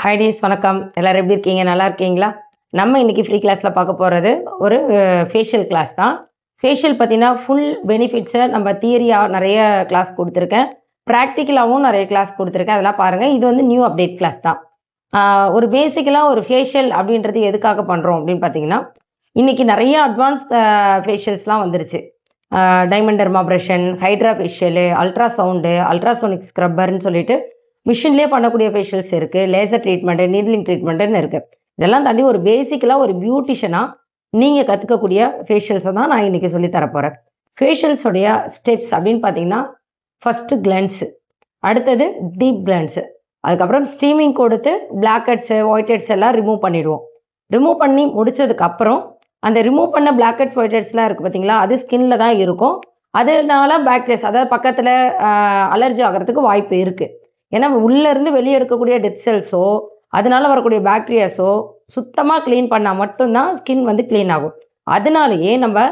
Hi days வணக்கம். எல்லோரும் எப்படி இருக்கீங்க? நல்லா இருக்கீங்களா? நம்ம இன்றைக்கி ஃப்ரீ கிளாஸில் பார்க்க போகிறது ஒரு ஃபேஷியல் கிளாஸ் தான். ஃபேஷியல் பார்த்தீங்கன்னா ஃபுல் பெனிஃபிட்ஸை நம்ம தியரியாக நிறைய கிளாஸ் கொடுத்துருக்கேன், ப்ராக்டிக்கலாகவும் நிறைய கிளாஸ் கொடுத்துருக்கேன். அதெல்லாம் பாருங்கள். இது வந்து நியூ அப்டேட் கிளாஸ் தான். ஒரு பேசிக்கலாக ஒரு ஃபேஷியல் அப்படின்றது எதுக்காக பண்ணுறோம் அப்படின்னு பார்த்தீங்கன்னா, இன்றைக்கி நிறைய அட்வான்ஸ் ஃபேஷியல்ஸ்லாம் வந்துருச்சு. Diamond dermabrasion, hydra facial, ultrasound, ultrasonic ஸ்க்ரப்பர்னு சொல்லிட்டு மிஷின்லேயே பண்ணக்கூடிய ஃபேஷியல்ஸ் இருக்குது, லேசர் ட்ரீட்மெண்ட்டு, நீட்லிங் ட்ரீட்மெண்ட்டுன்னு இருக்குது. இதெல்லாம் தாண்டி ஒரு பேசிக்கலாக ஒரு பியூட்டிஷனாக நீங்கள் கற்றுக்கக்கூடிய ஃபேஷியல்ஸை தான் நான் இன்றைக்கி சொல்லி தரப்போகிறேன். ஃபேஷியல்ஸோடைய ஸ்டெப்ஸ் அப்படின்னு பார்த்தீங்கன்னா, ஃபஸ்ட்டு கிளென்ஸு, அடுத்தது டீப் கிளென்ஸு, அதுக்கப்புறம் ஸ்டீமிங் கொடுத்து பிளாக் ஹெட்ஸு, ஒயிட் ஹெட்ஸ் எல்லாம் ரிமூவ் பண்ணிவிடுவோம். ரிமூவ் பண்ணி முடித்ததுக்கப்புறம் அந்த ரிமூவ் பண்ண பிளாக் ஹெட்ஸ், ஒயிட் ஹெட்ஸ்லாம் இருக்குது பார்த்தீங்களா, அது ஸ்கின்னில் தான் இருக்கும். அதனால பாக்டீரியாஸ், அதாவது பக்கத்தில் அலர்ஜி ஆகிறதுக்கு வாய்ப்பு இருக்குது. ஏன்னா உள்ளேருந்து வெளியே எடுக்கக்கூடிய டெத் செல்ஸோ அதனால வரக்கூடிய பாக்டீரியாஸோ சுத்தமாக க்ளீன் பண்ணால் மட்டும்தான் ஸ்கின் வந்து க்ளீன் ஆகும். அதனாலேயே நம்ம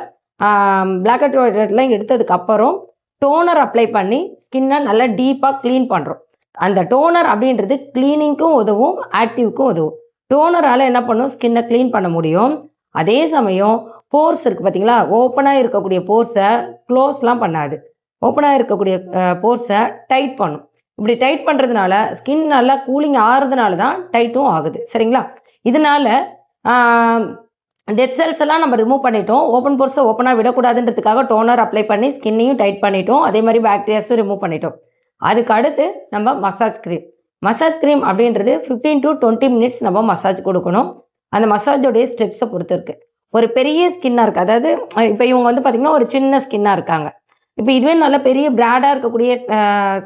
பிளாக் ஹெட் ஒயிட் ஹெட்லாம் எடுத்ததுக்கப்புறம் டோனர் அப்ளை பண்ணி ஸ்கின்னை நல்லா டீப்பாக க்ளீன் பண்ணுறோம். அந்த டோனர் அப்படின்றது க்ளீனிங்க்கும் உதவும், ஆக்டிவ்க்கும் உதவும். டோனரால் என்ன பண்ணும், ஸ்கின்னை க்ளீன் பண்ண முடியும். அதே சமயம் போர்ஸ் இருக்குது பார்த்தீங்களா, ஓப்பனாக இருக்கக்கூடிய போர்ஸை க்ளோஸ்லாம் பண்ணாது. ஓப்பனாக இருக்கக்கூடிய போர்ஸை டைட் பண்ணும். இப்படி டைட் பண்ணுறதுனால ஸ்கின் நல்லா கூலிங் ஆகிறதுனால தான் டைட்டும் ஆகுது. சரிங்களா? இதனால டெட் செல்ஸ் எல்லாம் நம்ம ரிமூவ் பண்ணிட்டோம். ஓப்பன் போர்ஸை ஓப்பனாக விடக்கூடாதுன்றதுக்காக டோனர் அப்ளை பண்ணி ஸ்கின்னையும் டைட் பண்ணிட்டோம். அதே மாதிரி பாக்டீரியாஸும் ரிமூவ் பண்ணிட்டோம். அதுக்கு அடுத்து நம்ம மசாஜ் க்ரீம். மசாஜ் க்ரீம் அப்படின்றது 15 to 20 மினிட்ஸ் நம்ம மசாஜ் கொடுக்கணும். அந்த மசாஜோடைய ஸ்டெப்ஸை பொறுத்து இருக்குது. ஒரு பெரிய ஸ்கின்னாக இருக்குது, அதாவது இப்போ இவங்க வந்து பார்த்திங்கன்னா ஒரு சின்ன ஸ்கின்னாக இருக்காங்க. இப்போ இதுவே நல்ல பெரிய பிராடாக இருக்கக்கூடிய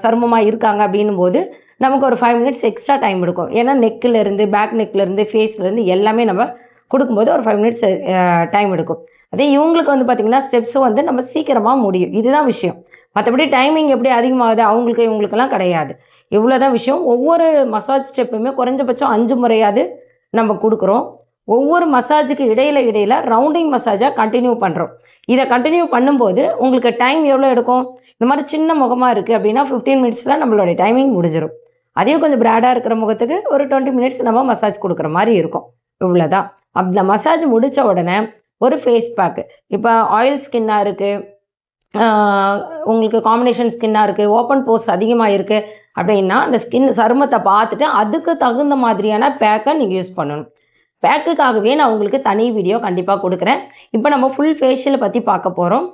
சருமமாக இருக்காங்க அப்படின்னும் போது நமக்கு ஒரு 5 மினிட்ஸ் எக்ஸ்ட்ரா டைம் எடுக்கும். ஏன்னா நெக்கிலேருந்து, பேக் நெக்லேருந்து, ஃபேஸ்லேருந்து எல்லாமே நம்ம கொடுக்கும்போது ஒரு 5 மினிட்ஸ் டைம் எடுக்கும். அதே இவங்களுக்கு வந்து பார்த்திங்கன்னா ஸ்டெப்ஸும் வந்து நம்ம சீக்கிரமாக முடியும். இதுதான் விஷயம். மற்றபடி டைமிங் எப்படி அதிகமாகுது அவங்களுக்கு இவங்களுக்கெல்லாம் கிடையாது. இவ்வளோ தான் விஷயம். ஒவ்வொரு மசாஜ் ஸ்டெப்புமே குறைஞ்சபட்சம் 5 முறையாவது நம்ம கொடுக்குறோம். ஒவ்வொரு மசாஜுக்கு இடையில ரவுண்டிங் மசாஜாக கண்டினியூ பண்ணுறோம். இதை கண்டினியூ பண்ணும்போது உங்களுக்கு டைம் எவ்வளோ எடுக்கும்? இந்த மாதிரி சின்ன முகமாக இருக்குது அப்படின்னா 15 மினிட்ஸில் நம்மளுடைய டைமிங் முடிஞ்சிடும். அதையும் கொஞ்சம் பிராடாக இருக்கிற முகத்துக்கு ஒரு 20 மினிட்ஸ் நம்ம மசாஜ் கொடுக்குற மாதிரி இருக்கும். இவ்வளோதான். அந்த மசாஜ் முடித்த உடனே ஒரு ஃபேஸ் பேக்கு. இப்போ ஆயில் ஸ்கின்னாக இருக்குது, உங்களுக்கு காம்பினேஷன் ஸ்கின்னாக இருக்குது, ஓப்பன் போர்ஸ் அதிகமாக இருக்குது அப்படின்னா அந்த ஸ்கின் சருமத்தை பார்த்துட்டு அதுக்கு தகுந்த மாதிரியான பேக்கை நீங்கள் யூஸ் பண்ணணும். பேக்குக்காகவே நான் உங்களுக்கு தனி வீடியோ கண்டிப்பாக கொடுக்குறேன். இப்போ நம்ம ஃபுல் ஃபேஷியலை பற்றி பார்க்க போகிறோம்.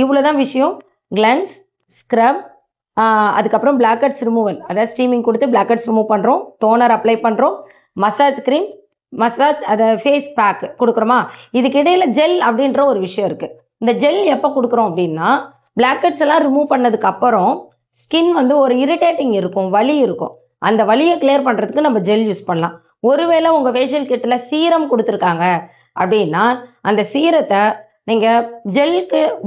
இவ்வளோ தான் விஷயம். கிளென்ஸ், ஸ்க்ரப், அதுக்கப்புறம் பிளாக் ஹெட்ஸ் ரிமூவல், அதாவது ஸ்டீமிங் கொடுத்து பிளாக் ஹெட்ஸ் ரிமூவ் பண்ணுறோம், டோனர் அப்ளை பண்ணுறோம், மசாஜ் க்ரீம், அதை ஃபேஸ் பேக் கொடுக்குறோமா. இதுக்கு இடையில் ஜெல் அப்படின்ற ஒரு விஷயம் இருக்குது. இந்த ஜெல் எப்போ கொடுக்குறோம் அப்படின்னா, பிளாக் ஹெட்ஸ் எல்லாம் ரிமூவ் பண்ணதுக்கப்புறம் ஸ்கின் வந்து ஒரு இரிட்டேட்டிங் இருக்கும், வலி இருக்கும். அந்த வலியை கிளியர் பண்ணுறதுக்கு நம்ம ஜெல் யூஸ் பண்ணலாம். ஒருவேளை உங்கள் ஃபேஷியல் கிட்டில் சீரம் கொடுத்துருக்காங்க அப்படின்னா அந்த சீரத்தை நீங்கள்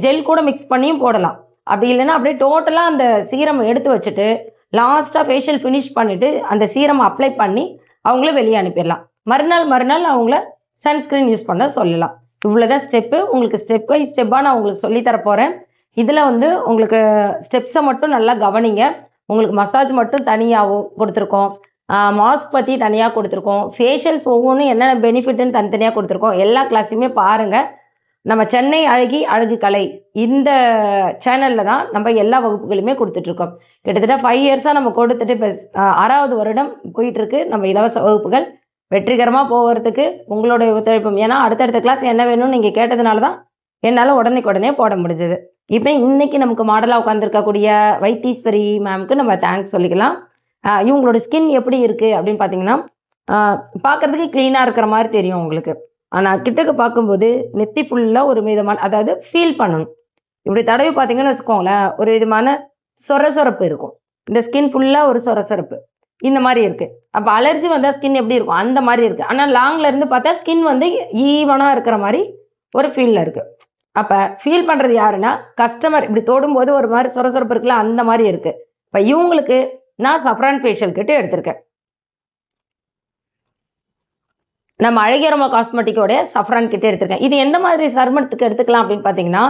ஜெல் கூட மிக்ஸ் பண்ணியும் போடலாம். அப்படி இல்லைன்னா அப்படியே டோட்டலாக அந்த சீரம் எடுத்து வச்சுட்டு லாஸ்ட்டாக ஃபேஷியல் ஃபினிஷ் பண்ணிவிட்டு அந்த சீரம் அப்ளை பண்ணி அவங்கள வெளியே அனுப்பிடலாம். மறுநாள் அவங்கள சன்ஸ்க்ரீன் யூஸ் பண்ண சொல்லலாம். இவ்வளோதான் ஸ்டெப்பு. உங்களுக்கு ஸ்டெப் பை ஸ்டெப்பாக நான் உங்களுக்கு சொல்லித்தர போகிறேன். இதில் வந்து உங்களுக்கு ஸ்டெப்ஸை மட்டும் நல்லா கவனிங்க. உங்களுக்கு மசாஜ் மட்டும் தனியாகவும் கொடுத்துருக்கோம், மாஸ்க் பற்றி தனியாக கொடுத்துருக்கோம், ஃபேஷியல்ஸ் ஒவ்வொன்றும் என்னென்ன பெனிஃபிட்னு தனித்தனியாக கொடுத்துருக்கோம். எல்லா கிளாஸையுமே பாருங்கள். நம்ம சென்னை அழகு கலை இந்த சேனலில் தான் நம்ம எல்லா வகுப்புகளுமே கொடுத்துட்ருக்கோம். கிட்டத்தட்ட 5 இயர்ஸாக நம்ம கொடுத்துட்டு இப்போ 6வது வருடம் போயிட்டுருக்கு நம்ம இலவச வகுப்புகள். வெற்றிகரமாக போகிறதுக்கு உங்களுடைய ஒத்துழைப்பும், ஏன்னா அடுத்தடுத்த கிளாஸ் என்ன வேணும்னு நீங்கள் கேட்டதுனால தான் என்னால் உடனே போட முடிஞ்சது. இப்போ இன்றைக்கி நமக்கு மாடலாக உட்காந்துருக்கக்கூடிய வைத்தீஸ்வரி மேம்க்கு நம்ம தேங்க்ஸ் சொல்லிக்கலாம். இவங்களோட ஸ்கின் எப்படி இருக்குது அப்படின்னு பார்த்தீங்கன்னா, பார்க்குறதுக்கு க்ளீனாக இருக்கிற மாதிரி தெரியும் உங்களுக்கு. ஆனால் கிட்டக்க பார்க்கும்போது நெத்தி ஃபுல்லாக ஒரு விதமான, அதாவது ஃபீல் பண்ணணும். இப்படி தடவி பார்த்தீங்கன்னு வச்சுக்கோங்களேன், ஒரு விதமான சொரசொரப்பு இருக்கும். இந்த ஸ்கின் ஃபுல்லாக ஒரு சொரசொரப்பு இந்த மாதிரி இருக்குது. அப்போ அலர்ஜி வந்தால் ஸ்கின் எப்படி இருக்கும் அந்த மாதிரி இருக்குது. ஆனால் லாங்கில் இருந்து பார்த்தா ஸ்கின் வந்து ஈவனாக இருக்கிற மாதிரி ஒரு ஃபீலில் இருக்குது. அப்போ ஃபீல் பண்ணுறது யாருன்னா கஸ்டமர். இப்படி தொடும்போது ஒரு மாதிரி சொரசொரப்பு இருக்குல்ல, அந்த மாதிரி இருக்குது. இப்போ இவங்களுக்கு நான் சஃப்ரான் ஃபேஷியல் கிட்ட எடுத்திருக்கேன். நம்ம அழகியரமா காஸ்மெட்டிக்கோடைய சஃப்ரான் கிட்ட எடுத்திருக்கேன். இது எந்த மாதிரி சருமத்துக்கு எடுத்துக்கலாம் அப்படின்னு பார்த்தீங்கன்னா,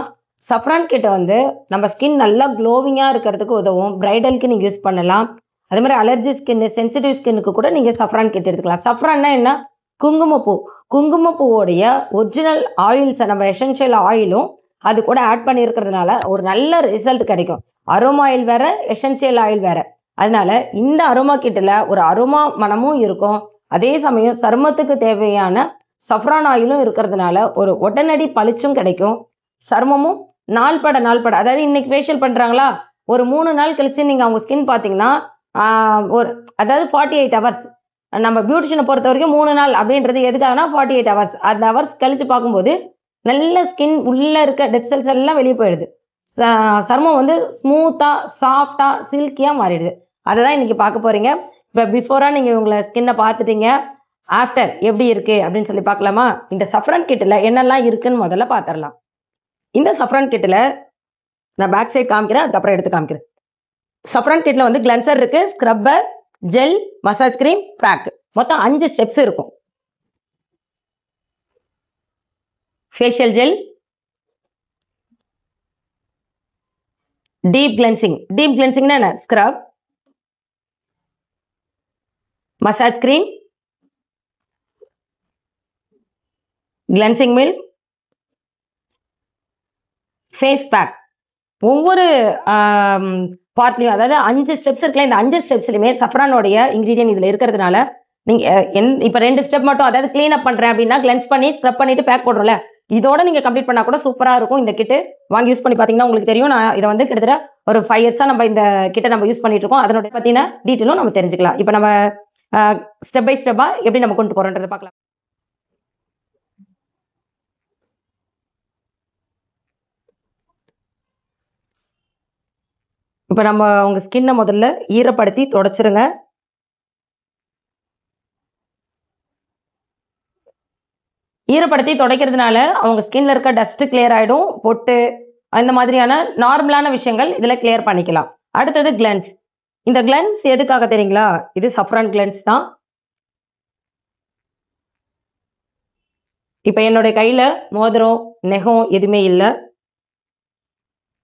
சஃப்ரான் கிட்ட வந்து நம்ம ஸ்கின் நல்லா க்ளோவிங்காக இருக்கிறதுக்கு உதவும். பிரைடலுக்கு நீங்கள் யூஸ் பண்ணலாம். அதே மாதிரி அலர்ஜி ஸ்கின், சென்சிட்டிவ் ஸ்கின்னுக்கு கூட நீங்கள் சஃப்ரான் கிட் எடுத்துக்கலாம். சஃப்ரான்னா என்ன? குங்குமப்பூ. குங்குமப்பூவோடைய ஒரிஜினல் ஆயில்ஸை நம்ம எசென்ஷியல் ஆயிலும் அது கூட ஆட் பண்ணியிருக்கிறதுனால ஒரு நல்ல ரிசல்ட் கிடைக்கும். அரோமா ஆயில் வேற, எசென்ஷியல் ஆயில் வேற. அதனால இந்த அரோமா கிட்டில் ஒரு அரோமா மனமும் இருக்கும், அதே சமயம் சருமத்துக்கு தேவையான சஃப்ரான் ஆயிலும் இருக்கிறதுனால ஒரு உடனடி பளிச்சும் கிடைக்கும். சருமமும் நாள்பட அதாவது இன்னைக்கு ஃபேஷியல் பண்ணுறாங்களா, ஒரு 3 நாள் கழிச்சு நீங்கள் அவங்க ஸ்கின் பார்த்தீங்கன்னா ஒரு அதாவது 48 ஹவர்ஸ், நம்ம பியூட்டிஷியனை பொறுத்த வரைக்கும் 3 நாள் அப்படின்றது எதுக்காகனா 48 ஹவர்ஸ். அந்த ஹவர்ஸ் கழிச்சு பார்க்கும்போது நல்ல ஸ்கின் உள்ளே இருக்க டெட் செல்ஸ் எல்லாம் வெளியே போயிடுது. சருமம் வந்து ஸ்மூத்தாக, சாஃப்டாக, சில்கியாக மாறிடுது. அதை தான் இன்றைக்கி பார்க்க போகிறீங்க. இப்போ பிஃபோராக நீங்கள் உங்களை ஸ்கின்னை பார்த்துட்டீங்க, ஆஃப்டர் எப்படி இருக்குது அப்படின்னு சொல்லி பார்க்கலாமா? இந்த சஃப்ரான் கிட்டில் என்னெல்லாம் இருக்குன்னு முதல்ல பார்த்துடலாம். இந்த சஃப்ரான் கிட்டில் நான் பேக் சைட் காமிக்கிறேன், அதுக்கப்புறம் எடுத்து காமிக்கிறேன். சஃப்ரான் கிட்டில் வந்து கிளென்சர் இருக்குது, scrubber, gel, massage cream, pack, மொத்தம் 5 ஸ்டெப்ஸ் இருக்கும். Facial gel, deep cleansing. Deep கிளென்சிங்னா என்ன? Scrub, massage cream, cleansing milk, face pack. ஒவ்வொரு பார்ட்லையும் அதாவது 5 ஸ்டெப்ஸ் இருக்குல்ல, இந்த 5 ஸ்டெப்ஸ்லையுமே சஃப்ரானோடைய இன்க்ரீடியன்ட் இதில் இருக்கிறதுனால நீங்கள் இப்போ 2 ஸ்டெப் மட்டும், அதாவது க்ளீன் அப் பண்ணுறேன் அப்படின்னா கிளென்ஸ் பண்ணி ஸ்க்ரப் பண்ணிட்டு பேக் போடுறோம்ல, இதோட நீங்கள் கம்ப்ளீட் பண்ணால் கூட சூப்பராக இருக்கும். இந்த கிட்டு வாங்கி யூஸ் பண்ணி பார்த்தீங்கன்னா உங்களுக்கு தெரியும். நான் இதை வந்து கிட்டத்தட்ட ஒரு 5 இயர்ஸாக நம்ம இந்த கிட்டை நம்ம யூஸ் பண்ணிட்டு இருக்கோம். அதனுடைய பார்த்தீங்கன்னா டீட்டெயிலும் நம்ம தெரிஞ்சுக்கலாம். இப்போ நம்ம ஸ்டெப் பை ஸ்டெப்பாக எப்படி நம்ம கொண்டு போகிறோன்றதை பார்க்கலாம். இப்போ நம்ம உங்க ஸ்கின்னை முதல்ல ஈரப்படுத்தி தொடச்சிருங்க. ஈரப்படுத்தி துடைக்கிறதுனால அவங்க ஸ்கின்ல இருக்க டஸ்ட் கிளியர் ஆகிடும், பொட்டு அந்த மாதிரியான நார்மலான விஷயங்கள் இதில் கிளியர் பண்ணிக்கலாம். அடுத்தது கிளென்ஸ். இந்த கிளென்ஸ் எதுக்காக தெரியுங்களா? இது சஃப்ரான் கிளென்ஸ் தான். இப்போ என்னுடைய கையில் மோதிரம், நெகம் எதுவுமே இல்லை.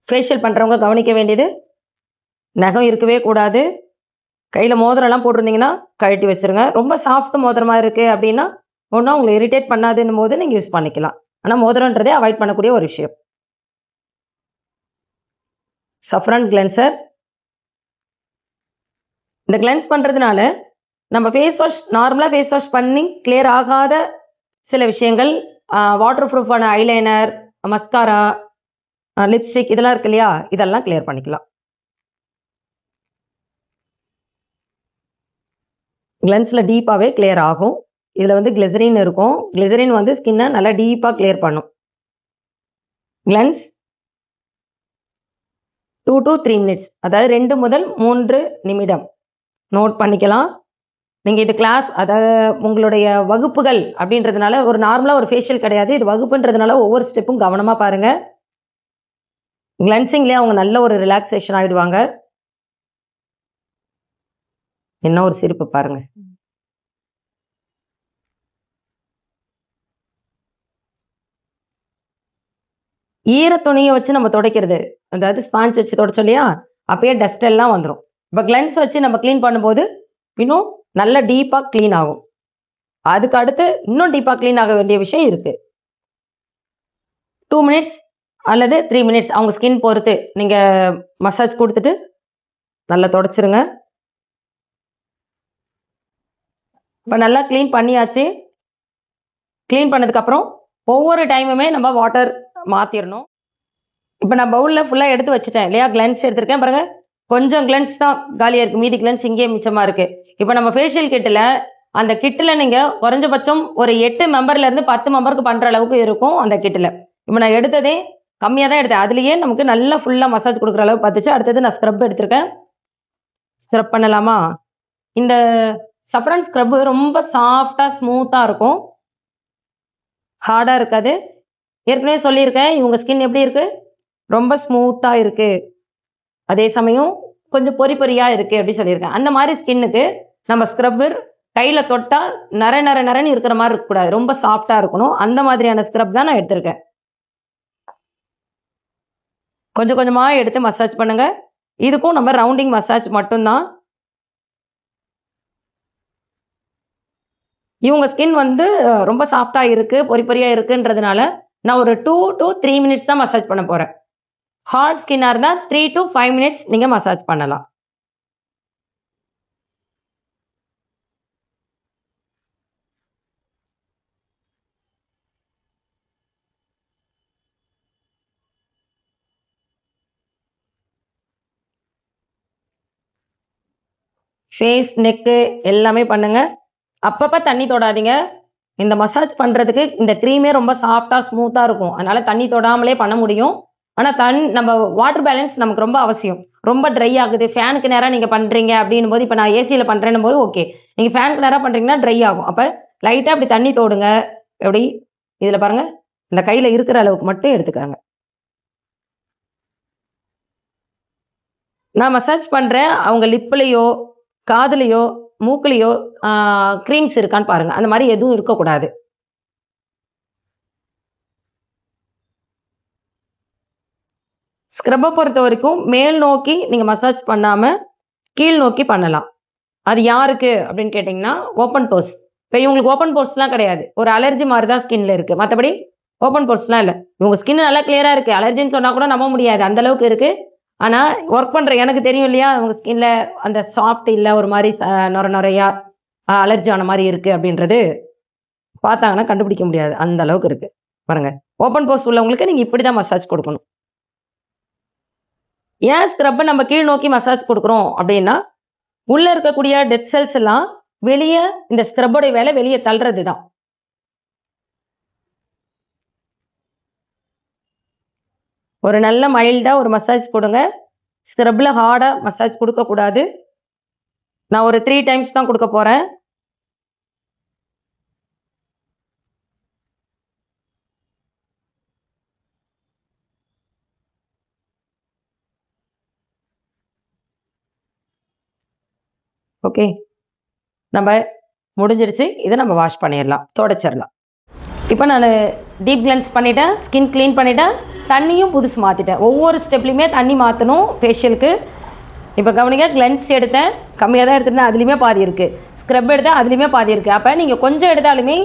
ஃபேஷியல் பண்ணுறவங்க கவனிக்க வேண்டியது, நகம் இருக்கவே கூடாது. கையில் மோதிரம்லாம் போட்டிருந்தீங்கன்னா கழட்டி வச்சுருங்க. ரொம்ப சாஃப்ட் மோதிரமாக இருக்குது அப்படின்னா ஒன்றும் உங்களை இரிட்டேட் பண்ணாதுன்னும் போது நீங்கள் யூஸ் பண்ணிக்கலாம். ஆனால் மோதிரன்றதே அவாய்ட் பண்ணக்கூடிய ஒரு விஷயம். சஃப்ரான் கிளென்சர். இந்த கிளென்ஸ் பண்ணுறதுனால நம்ம ஃபேஸ் வாஷ், நார்மலாக ஃபேஸ் வாஷ் பண்ணி கிளியர் ஆகாத சில விஷயங்கள், வாட்டர் ப்ரூஃபான ஐலைனர், மஸ்காரா, லிப்ஸ்டிக் இதெல்லாம் இருக்கு இல்லையா, இதெல்லாம் கிளியர் பண்ணிக்கலாம். கிளென்ஸில் டீப்பாகவே கிளியர் ஆகும். இதில் வந்து கிளிசரின் இருக்கும். கிளிசரின் வந்து ஸ்கின்னை நல்லா டீப்பாக கிளியர் பண்ணும். கிளென்ஸ் 2 to 3 மினிட்ஸ், அதாவது 2 முதல் 3 நிமிடம் நோட் பண்ணிக்கலாம். நீங்கள் இது கிளாஸ், அதாவது உங்களுடைய வகுப்புகள் அப்படின்றதுனால ஒரு நார்மலாக ஒரு ஃபேஷியல் கிடையாது, இது வகுப்புன்றதுனால ஒவ்வொரு ஸ்டெப்பும் கவனமாக பாருங்கள். கிளென்சிங்லேயே அவங்க நல்ல ஒரு ரிலாக்ஸேஷன் ஆகிடுவாங்க. என்ன ஒரு சிரிப்பு பாருங்க. ஈர துணியை வச்சு நம்ம துடைக்கிறது, அதாவது ஸ்பாஞ்ச் வச்சு துடைச்சோம் இல்லையா, அப்பயே டஸ்ட் எல்லாம் வந்துடும். இப்போ கிளென்ஸ் வச்சு நம்ம க்ளீன் பண்ணும்போது இன்னும் நல்ல டீப்பாக க்ளீன் ஆகும். அதுக்கு அடுத்து இன்னும் டீப்பாக க்ளீன் ஆக வேண்டிய விஷயம் இருக்கு. 2 மினிட்ஸ் அல்லது 3 மினிட்ஸ் அவங்க ஸ்கின் பொறுத்து நீங்கள் மசாஜ் கொடுத்துட்டு நல்லா துடைச்சிருங்க. இப்போ நல்லா க்ளீன் பண்ணியாச்சு. க்ளீன் பண்ணதுக்கப்புறம் ஒவ்வொரு டைமுமே நம்ம வாட்டர் மாற்றிடணும். இப்போ நான் பவுலில் ஃபுல்லாக எடுத்து வச்சுட்டேன் இல்லையா, கிளென்ஸ் எடுத்திருக்கேன் பாருங்க. கொஞ்சம் கிளென்ஸ் தான் காலியாக இருக்குது, மீதி கிளென்ஸ் இங்கேயே மிச்சமாக இருக்குது. இப்போ நம்ம ஃபேஷியல் கிட்டில், அந்த கிட்டில் நீங்கள் குறைஞ்சபட்சம் ஒரு 8 மெம்பர்லேருந்து 10 மெம்பருக்கு பண்ணுற அளவுக்கு இருக்கும் அந்த கிட்டில். இப்போ நான் எடுத்ததே கம்மியாக தான் எடுத்தேன், அதுலேயே நமக்கு நல்லா ஃபுல்லாக மசாஜ் கொடுக்குற அளவுக்கு பார்த்துச்சு. அடுத்தது நான் ஸ்க்ரப் எடுத்திருக்கேன். ஸ்க்ரப் பண்ணலாமா? இந்த சஃப்ரான் ஸ்க்ரப்பு ரொம்ப சாஃப்டாக ஸ்மூத்தாக இருக்கும், ஹார்டாக இருக்காது. ஏற்கனவே சொல்லியிருக்கேன் இவங்க ஸ்கின் எப்படி இருக்குது, ரொம்ப ஸ்மூத்தாக இருக்குது, அதே சமயம் கொஞ்சம் பொறி பொறியாக இருக்குது அப்படி சொல்லியிருக்கேன். அந்த மாதிரி ஸ்கின்னுக்கு நம்ம ஸ்க்ரப்பர் கையில் தொட்டால் நரன்னு இருக்கிற மாதிரி இருக்கக்கூடாது, ரொம்ப சாஃப்டாக இருக்கணும். அந்த மாதிரியான ஸ்க்ரப் தான் நான் எடுத்திருக்கேன். கொஞ்சம் கொஞ்சமாக எடுத்து மசாஜ் பண்ணுங்கள். இதுக்கும் நம்ம ரவுண்டிங் மசாஜ் மட்டும்தான். இவங்க ஸ்கின் வந்து ரொம்ப சாஃப்டா இருக்கு, பொறி பொறியா இருக்குன்றதுனால, நான் ஒரு 2 to 3 மினிட்ஸ் தான் மசாஜ் பண்ண போறேன். ஹார்ட் ஸ்கின்னா இருந்தா 3 to 5 மினிட்ஸ் நீங்க மசாஜ் பண்ணலாம். ஃபேஸ், நெக்கு எல்லாமே பண்ணுங்க. அப்பப்ப தண்ணி தொடாதீங்க. இந்த மசாஜ் பண்றதுக்கு இந்த கிரீமே ரொம்ப சாஃப்ட்டா, ஸ்மூத்தா இருக்கும். அதனால தண்ணி தொடாமலே பண்ண முடியும். ஆனா நம்ம வாட்டர் பேலன்ஸ் நமக்கு ரொம்ப அவசியம். ரொம்ப ட்ரை ஆகுது, ஃபேனுக்கு நேரா நீங்க பண்றீங்க அப்டின்னும்போது, இப்ப நான் ஏசில பண்றேன்னும்போது ஓகே. நீங்க ஃபேனுக்கு நேரா பண்றீங்கன்னா ட்ரை ஆகும். அப்ப லைட்டா இப்டி தண்ணி தொடுங்க. எப்டி? இதுல பாருங்க. இந்த கையில இருக்கிற அளவுக்கு மட்டும் எடுத்துக்கங்க. நான் மசாஜ் பண்றேன். அவங்க லிப்லயோ, காதுலயோ, மூக்குலயோ கிரீம்ஸ் இருக்கான்னு பாருங்க. அந்த மாரி எதுவும் இருக்கக்கூடாது. ஸ்க்ரப்ப பொறுத்தவரைக்கும் மேல் நோக்கி நீங்க மசாஜ் பண்ணாம, கீழ் நோக்கி பண்ணலாம். அது யாருக்கு அப்படின்னு கேட்டீங்கன்னா, ஓப்பன் போர்ஸ். இப்ப இவங்களுக்கு ஓப்பன் போர்ஸ்லாம் கிடையாது. ஒரு அலர்ஜி மாரி தான் ஸ்கின்ல இருக்கு. மத்தபடி ஓப்பன் போர்ஸ்லாம் இல்ல. இவங்க ஸ்கின் நல்லா கிளியரா இருக்கு. அலர்ஜின்னு சொன்னா கூட நம்ப முடியாது. அந்த அளவுக்கு இருக்கு. ஆனா, ஒர்க் பண்ற எனக்கு தெரியும் இல்லையா? உங்க ஸ்கின்ல அந்த சாஃப்ட் இல்ல, ஒரு மாரி நொர நொரையா அலர்ஜி ஆன மாரி இருக்கு அப்படின்றது பார்த்தாங்கன்னா கண்டுபிடிக்க முடியாது. அந்த அளவுக்கு இருக்கு. பாருங்க. ஓப்பன் போர்ஸ் உள்ளவங்களுக்கு நீங்க இப்படி தான் மசாஜ் குடுக்கணும். ஏன் ஸ்க்ரப்ப நம்ம கீழ் நோக்கி மசாஜ் குடுக்குறோம் அப்படின்னா, உள்ள இருக்கக்கூடிய டெட் செல்ஸ் எல்லாம் வெளிய இந்த ஸ்க்ரப்போட வேலை வெளிய தள்ளுறது தான். ஒரு நல்ல மைல்டா ஒரு மசாஜ் குடுங்க. ஸ்க்ரப்ல ஹார்டா மசாஜ் குடுக்கக்கூடாது. நான் ஒரு 3 டைம்ஸ் தான் குடுக்க போறேன். ஓகே. நம்ப முடிஞ்சிருச்சு. இத நம்ம வாஷ் பண்ணிறலாம். தொடச்சிறலாம். இப்ப நானு டீப் கிளென்ஸ் பண்ணிட்டேன். ஸ்கின் கிளீன் பண்ணிட்டேன். தண்ணியும் புதுசு மாத்திட்டேன். ஒவ்வொரு ஸ்டெப்லயுமே தண்ணி மாத்தணும் ஃபேஷியலுக்கு. இப்ப கவனிங்க, கிளென்ஸ் எடுத்தேன். கம்மியா தான் எடுத்துருந்தேன். அதுலயுமே பாதி இருக்கு. ஸ்க்ரப் எடுத்தேன். அதுலயுமே பாதி இருக்கு. அப்ப நீங்க கொஞ்சம் எடுத்தாலுமே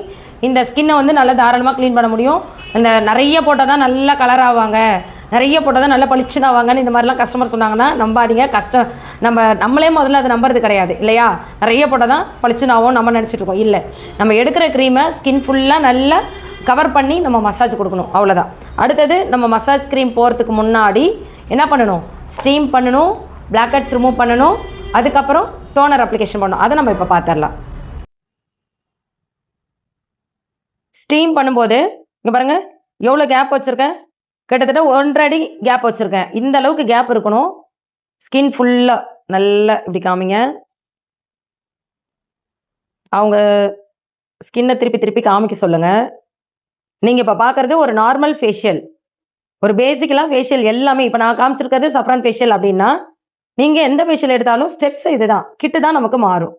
இந்த ஸ்கின்ன வந்து நல்லா தாராளமா கிளீன் பண்ண முடியும். இந்த நெறைய போட்டா தான் நல்லா கலர் ஆவாங்க. நெறைய போட்டா தான் நல்லா பளிச்சுன்னு ஆவாங்கன்னு இந்த மாதிரிலாம் கஸ்டமர் சொன்னாங்கன்னா நம்பாதீங்க. நம்மளே முதல்ல அதை நம்புறது கிடையாது இல்லையா? நெறைய போட்டா தான் பளிச்சுன்னு ஆகும் நம்ம நினச்சிட்டு இருக்கோம். இல்லை, நம்ம எடுக்கிற க்ரீமை ஸ்கின் ஃபுல்லாக நல்லா கவர் பண்ணி நம்ம மசாஜ் கொடுக்கணும். அவ்வளோதான். அடுத்தது நம்ம மசாஜ் க்ரீம் போகிறதுக்கு முன்னாடி என்ன பண்ணணும்? ஸ்டீம் பண்ணணும், பிளாக் ஹெட்ஸ் ரிமூவ் பண்ணணும், அதுக்கப்புறம் டோனர் அப்ளிகேஷன் பண்ணணும். அதை நம்ம இப்போ பார்த்துடலாம். ஸ்டீம் பண்ணும்போது இங்கே பாருங்க, எவ்வளோ கேப் வச்சுருக்கேன். கிட்டத்தட்ட 1.5 அடி கேப் வச்சுருக்கேன். இந்த அளவுக்கு கேப் இருக்கணும். ஸ்கின் ஃபுல்லாக நல்லா இப்படி காமிங்க. அவங்க ஸ்கின்னை திருப்பி திருப்பி காமிக்க சொல்லுங்க. நீங்க இப்ப பாக்குறது ஒரு நார்மல் ஃபேஷியல். ஒரு பேசிக்கலா ஃபேஷியல் எல்லாமே இப்ப நான் காமிச்சிருக்கிறது சஃப்ரான் ஃபேஷியல் அப்படின்னா, நீங்க எந்த ஃபேஷியல் எடுத்தாலும் ஸ்டெப்ஸ் இதுதான். கிட்டு தான் நமக்கு மாறும்.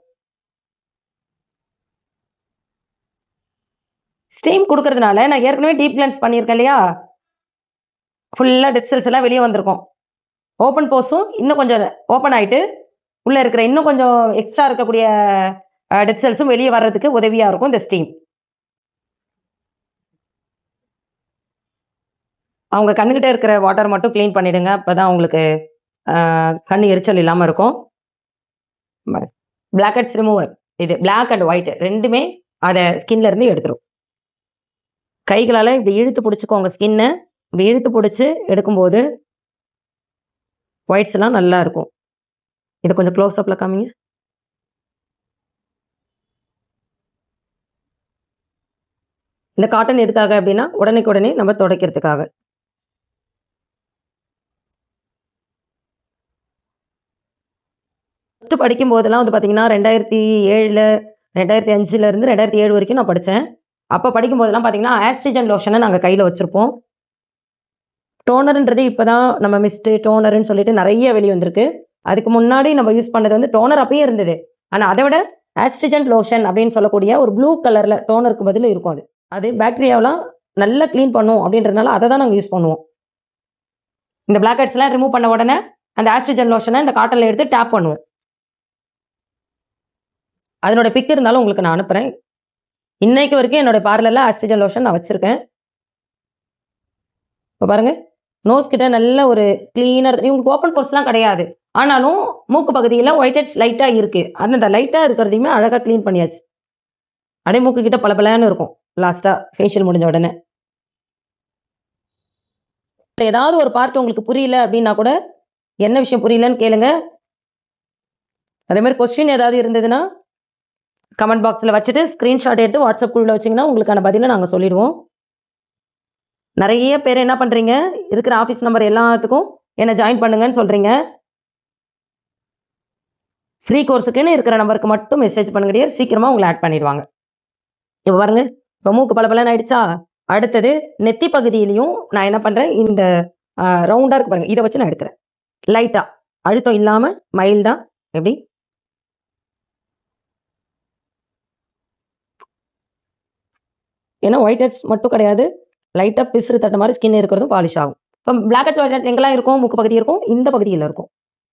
ஸ்டீம் குடுக்கறதுனால நான் ஏற்கனவே டீப் கிளென்ஸ் பண்ணியிருக்கேன் இல்லையா? ஃபுல்லா டெட் செல்ஸ் எல்லாம் வெளிய வந்திருக்கும். ஓப்பன் போர்ஸும் இன்னும் கொஞ்சம் ஓப்பன் ஆயிட்டு, உள்ள இருக்கிற இன்னும் கொஞ்சம் எக்ஸ்ட்ரா இருக்கக்கூடிய டெட் செல்ஸும் வெளிய வர்றதுக்கு உதவியா இருக்கும் இந்த ஸ்டீம். அவங்க கண்ணுகிட்ட இருக்கிற வாட்டர் மட்டும் கிளீன் பண்ணிடுங்க. அப்பதான் உங்களுக்கு கண்ணு எரிச்சல் இல்லாம இருக்கும். பிளாக் ஹெட்ஸ் ரிமூவர் இது பிளாக் அண்ட் ஒயிட் 2மே அத ஸ்கின்ல இருந்து எடுத்துரும். கைகளால இப்படி இழுத்து பிடிச்சுக்கோங்க ஸ்கின்ன. இப்படி இழுத்து பிடிச்சு எடுக்கும்போது ஒயிட்ஸ் எல்லாம் நல்லா இருக்கும். இதை கொஞ்சம் க்ளோஸ் அப்ல காமிங்க. இந்த காட்டன் எதுக்காக அப்படின்னா உடனே நம்ம துடைக்கிறதுக்காக. ஃபர்ஸ்ட் படிக்கும் போதெல்லாம் வந்து பாத்தீங்கன்னா 2007 2005 இருந்து 2007 வரைக்கும் நான் படிச்சேன். அப்ப படிக்கும் போதெல்லாம் பாத்தீங்கன்னா ஆஸ்ட்ரிஜன் லோஷனை நாங்க கையில வச்சிருப்போம். டோனர்ன்றது இப்பதான் நம்ம மிஸ்ட் டோனர்னு சொல்லிட்டு நிறைய வெளியே வந்திருக்கு. அதுக்கு முன்னாடி நம்ம யூஸ் பண்ணது வந்து டோனர் அப்பயே இருந்தது. ஆனா அதை விட ஆஸ்ட்ரிஜன் லோஷன் அப்படின்னு சொல்லக்கூடிய ஒரு ப்ளூ கலர்ல டோனருக்கு பதில் இருக்கும். அது பாக்டீரியாவெல்லாம் நல்லா கிளீன் பண்ணும் அப்படின்றதுனால அதை தான் நாங்கள் யூஸ் பண்ணுவோம். இந்த பிளாக் ஹெட்ஸ்லாம் ரிமூவ் பண்ண உடனே அந்த ஆஸ்ட்ரிஜன் லோஷனை இந்த காட்டன்ல எடுத்து டேப் பண்ணுவோம். அதனோட பிக் இருந்தாலும் உங்களுக்கு நான் அனுப்புறேன். இன்னைக்கு வரைக்கும் என்னோட பார்லரில் ஆஸ்ட்ரிஜன் லோஷன் நான் வச்சுருக்கேன். இப்போ பாருங்கள், நோஸ் கிட்ட நல்ல ஒரு கிளீனாக, இவங்களுக்கு ஓப்பன் போர்ஸ்லாம் கிடையாது. ஆனாலும் மூக்கு பகுதியில் ஒயிட் ஹெட்ஸ் லைட்டாக இருக்குது. அந்த லைட்டாக இருக்கிறதையுமே அழகாக க்ளீன் பண்ணியாச்சு. அப்படியே மூக்கு கிட்ட பளபளன்னு இருக்கும் லாஸ்ட்டாக ஃபேஷியல் முடிஞ்ச உடனே. ஏதாவது ஒரு பார்ட் உங்களுக்கு புரியல அப்படின்னா கூட என்ன விஷயம் புரியலன்னு கேளுங்க. அதே மாதிரி கொஸ்டின் ஏதாவது இருந்ததுன்னா கமெண்ட் பாக்ஸில் வச்சுட்டு ஸ்க்ரீன்ஷாட் எடுத்து வாட்ஸ்அப் குழுவில் வச்சிங்கன்னா உங்களுக்கான பதிலை நாங்கள் சொல்லிடுவோம். நிறைய பேர் என்ன பண்ணுறீங்க, இருக்கிற ஆஃபீஸ் நம்பர் எல்லாத்துக்கும் என்னை ஜாயின் பண்ணுங்கன்னு சொல்கிறீங்க. ஃப்ரீ கோர்ஸுக்குன்னு இருக்கிற நம்பருக்கு மட்டும் மெசேஜ் பண்ணுங்க, சீக்கிரமாக உங்களை ஆட் பண்ணிடுவாங்க. இப்போ பாருங்க, இப்போ மூக்கு பளபளன்னு ஆயிடுச்சா. அடுத்தது நெத்தி பகுதியிலையும் நான் என்ன பண்ணுறேன், இந்த ரவுண்டாக இருக்கு பாருங்க, இதை வச்சு நான் எடுக்கிறேன். லைட்டாக அழுத்தம் இல்லாமல் மைல்டாக எப்படி ஏன்னா ஒயிட் ஹெட்ஸ் மட்டும் கிடையாது, லைட்டாக பிசுறு தட்ட மாதிரி ஸ்கின் இருக்கிறதும் பாலிஷ் ஆகும். இப்போ பிளாக் ஹெட்ஸ் ஒயிட் ஹெட்ஸ் எங்கெல்லாம் இருக்கும், மூக்கு பகுதி இருக்கும், இந்த பகுதியில் இருக்கும்.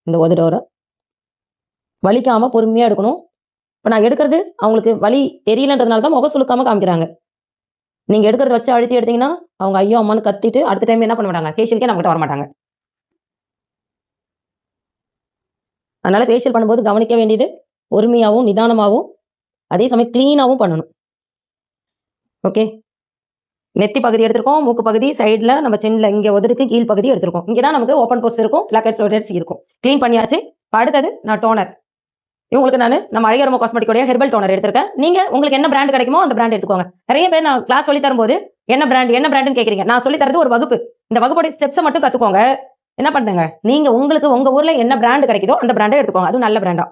இந்த உதடோர வலிக்காமல் பொறுமையாக எடுக்கணும். இப்போ நான் எடுக்கிறது அவங்களுக்கு வலி தெரியலன்றதுனால தான் முகம் சுழுக்காமல் காமிக்கிறாங்க. நீங்கள் எடுக்கிறத வச்சு அழுத்தி எடுத்தீங்கன்னா அவங்க ஐயோ அம்மான்னு கத்திட்டு அடுத்த டைம் என்ன பண்ண மாட்டாங்க, ஃபேஷியலுக்கே நம்மகிட்ட வர மாட்டாங்க. அதனால் ஃபேஷியல் பண்ணும்போது கவனிக்க வேண்டியது பொறுமையாகவும் நிதானமாகவும் அதே சமயம் க்ளீனாகவும் பண்ணணும். ஓகே, நெத்தி பகுதி எடுத்திருக்கோம், மூக்கு பகுதி சைடில் நம்ம சின்ன இங்கே உதடுக்கு கீழ் பகுதி எடுத்திருக்கோம். இங்கே தான் நமக்கு ஓப்பன் போர்ஸ் இருக்கும், பிளாக் ஹெட்ஸ் ஒயிட் ஹெட்ஸ் இருக்கும். க்ளீன் பண்ணியாச்சு. அடுத்தது நான் டோனர். இவங்களுக்கு நம்ம அழகிய காஸ்மெட்டிக்கோடைய ஹெர்பல் டோனர் எடுத்திருக்கேன். நீங்கள் உங்களுக்கு என்ன பிராண்ட் கிடைக்குமோ அந்த பிராண்ட் எடுத்துக்கோங்க. நிறைய பேர் நான் கிளாஸ் சொல்லி தரும்போது என்ன பிராண்டுன்னு கேட்குறீங்க. நான் சொல்லி தரது ஒரு வகுப்பு. இந்த வகுப்புடைய ஸ்டெப்ஸை மட்டும் கற்றுக்கோங்க. என்ன பண்ணுங்க, நீங்கள் உங்களுக்கு உங்கள் ஊரில் என்ன பிராண்டு கிடைக்குதோ அந்த பிராண்டை எடுத்துக்கோங்க. அதுவும் நல்ல பிராண்டா.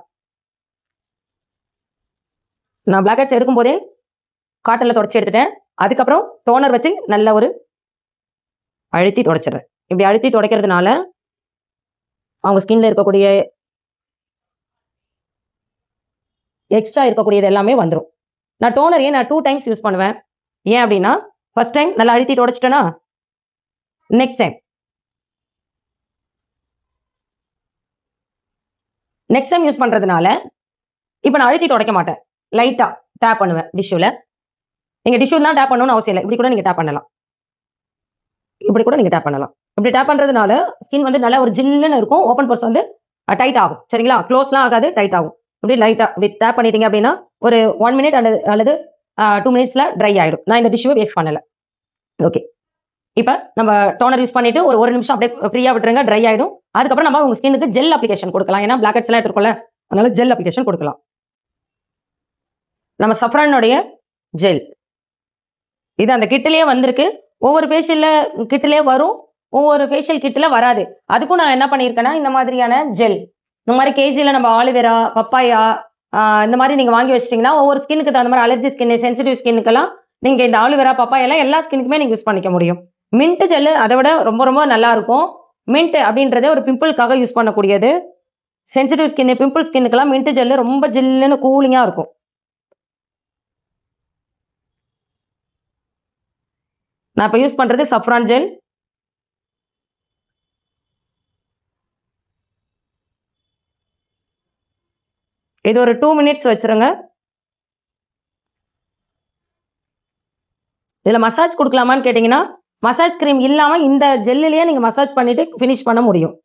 நான் பிளாக் ஹெட்ஸ் எடுக்கும் போதே காட்டனில் தொடச்சி எடுத்துட்டேன். அதுக்கப்புறம் டோனர் வச்சு நல்ல ஒரு அழுத்தி துடைச்சிடுறேன். இப்படி அழுத்தி துடைக்கிறதுனால அவங்க ஸ்கின்ல இருக்கக்கூடிய எக்ஸ்ட்ரா இருக்கக்கூடியது எல்லாமே வந்துடும். நான் டோனரையே 2 டைம்ஸ் யூஸ் பண்ணுவேன். ஏன் அப்படின்னா, ஃபர்ஸ்ட் டைம் நல்லா அழுத்தி துடைச்சிட்டேன்னா நெக்ஸ்ட் டைம் யூஸ் பண்ணுறதுனால இப்போ நான் அழுத்தி துடைக்க மாட்டேன், லைட்டாக டேப் பண்ணுவேன் டிஷ்யூவில். நீங்கள் டிஷ்யூ தான் டேப் பண்ணணும்னு அவசியம் இல்லை. இப்படி கூட நீங்கள் டேப் பண்ணலாம். இப்படி டேப் பண்ணுறதுனால ஸ்கின் வந்து நல்லா ஒரு ஜில்லுன்னு இருக்கும். ஓப்பன் போர்ஸ் வந்து டைட் ஆகும். சரிங்களா, க்ளோஸ்லாம் ஆகாது, டைட் ஆகும். இப்படி லைட்டாக டேப் பண்ணிட்டீங்க அப்படின்னா ஒரு 1 மினிட் அல்லது 2 மினிட்ஸில் ட்ரை ஆகிடும். நான் இந்த டிஷ்யூவை வேஸ்ட் பண்ணலை. ஓகே, இப்போ நம்ம டோனர் யூஸ் பண்ணிவிட்டு ஒரு நிமிஷம் அப்படியே ஃப்ரீயாக விட்டுருங்க, ட்ரை ஆகிடும். அதுக்கப்புறம் நம்ம உங்கள் ஸ்கின்னுக்கு ஜெல் அப்ளிகேஷன் கொடுக்கலாம். ஏன்னா பிளாக் ஹெட்ஸ்லாம் எடுத்துருக்கோம்ல, அதனால ஜெல் அப்ளிகேஷன் கொடுக்கலாம். நம்ம சஃப்ரானுடைய ஜெல் இது அந்த கிட்டிலேயே வந்திருக்கு. ஒவ்வொரு ஃபேஷியலில் கிட்டிலே வரும், ஒவ்வொரு ஃபேஷியல் கிட்டில் வராது. அதுக்கும் நான் என்ன பண்ணியிருக்கேன்னா, இந்த மாதிரியான ஜெல், இந்த மாதிரி கேஜியில் நம்ம ஆலிவேரா, பப்பாயா இந்த மாதிரி நீங்கள் வாங்கி வச்சிட்டிங்கன்னா ஒவ்வொரு ஸ்கின்னுக்கு தகுந்த மாதிரி, அலர்ஜி ஸ்கின், சென்சிட்டிவ் ஸ்கின்னுக்கெல்லாம் நீங்கள் இந்த ஆலிவேரா, பப்பாயெல்லாம் எல்லா ஸ்கின்னுக்குமே நீங்கள் யூஸ் பண்ணிக்க முடியும். மின்ட் ஜெல்லு அதை விட ரொம்ப ரொம்ப நல்லா இருக்கும். மின்ட் அப்படின்றது ஒரு பிம்பிளுக்காக யூஸ் பண்ணக்கூடியது. சென்சிட்டிவ் ஸ்கின், பிம்பிள் ஸ்கின்னுக்கெல்லாம் மின்ட் ஜெல்லு ரொம்ப ஜில்லுன்னு கூலிங்காக இருக்கும். நான் இப்போ யூஸ் பண்ணுறது சஃப்ரான் ஜெல். இது ஒரு 2 மினிட்ஸ் வச்சுருங்க. இதில் மசாஜ் கொடுக்கலாமான்னு கேட்டிங்கன்னா, மசாஜ் கிரீம் இல்லாமல் இந்த ஜெல்லிலேயே நீங்கள் மசாஜ் பண்ணிவிட்டு ஃபினிஷ் பண்ண முடியும்.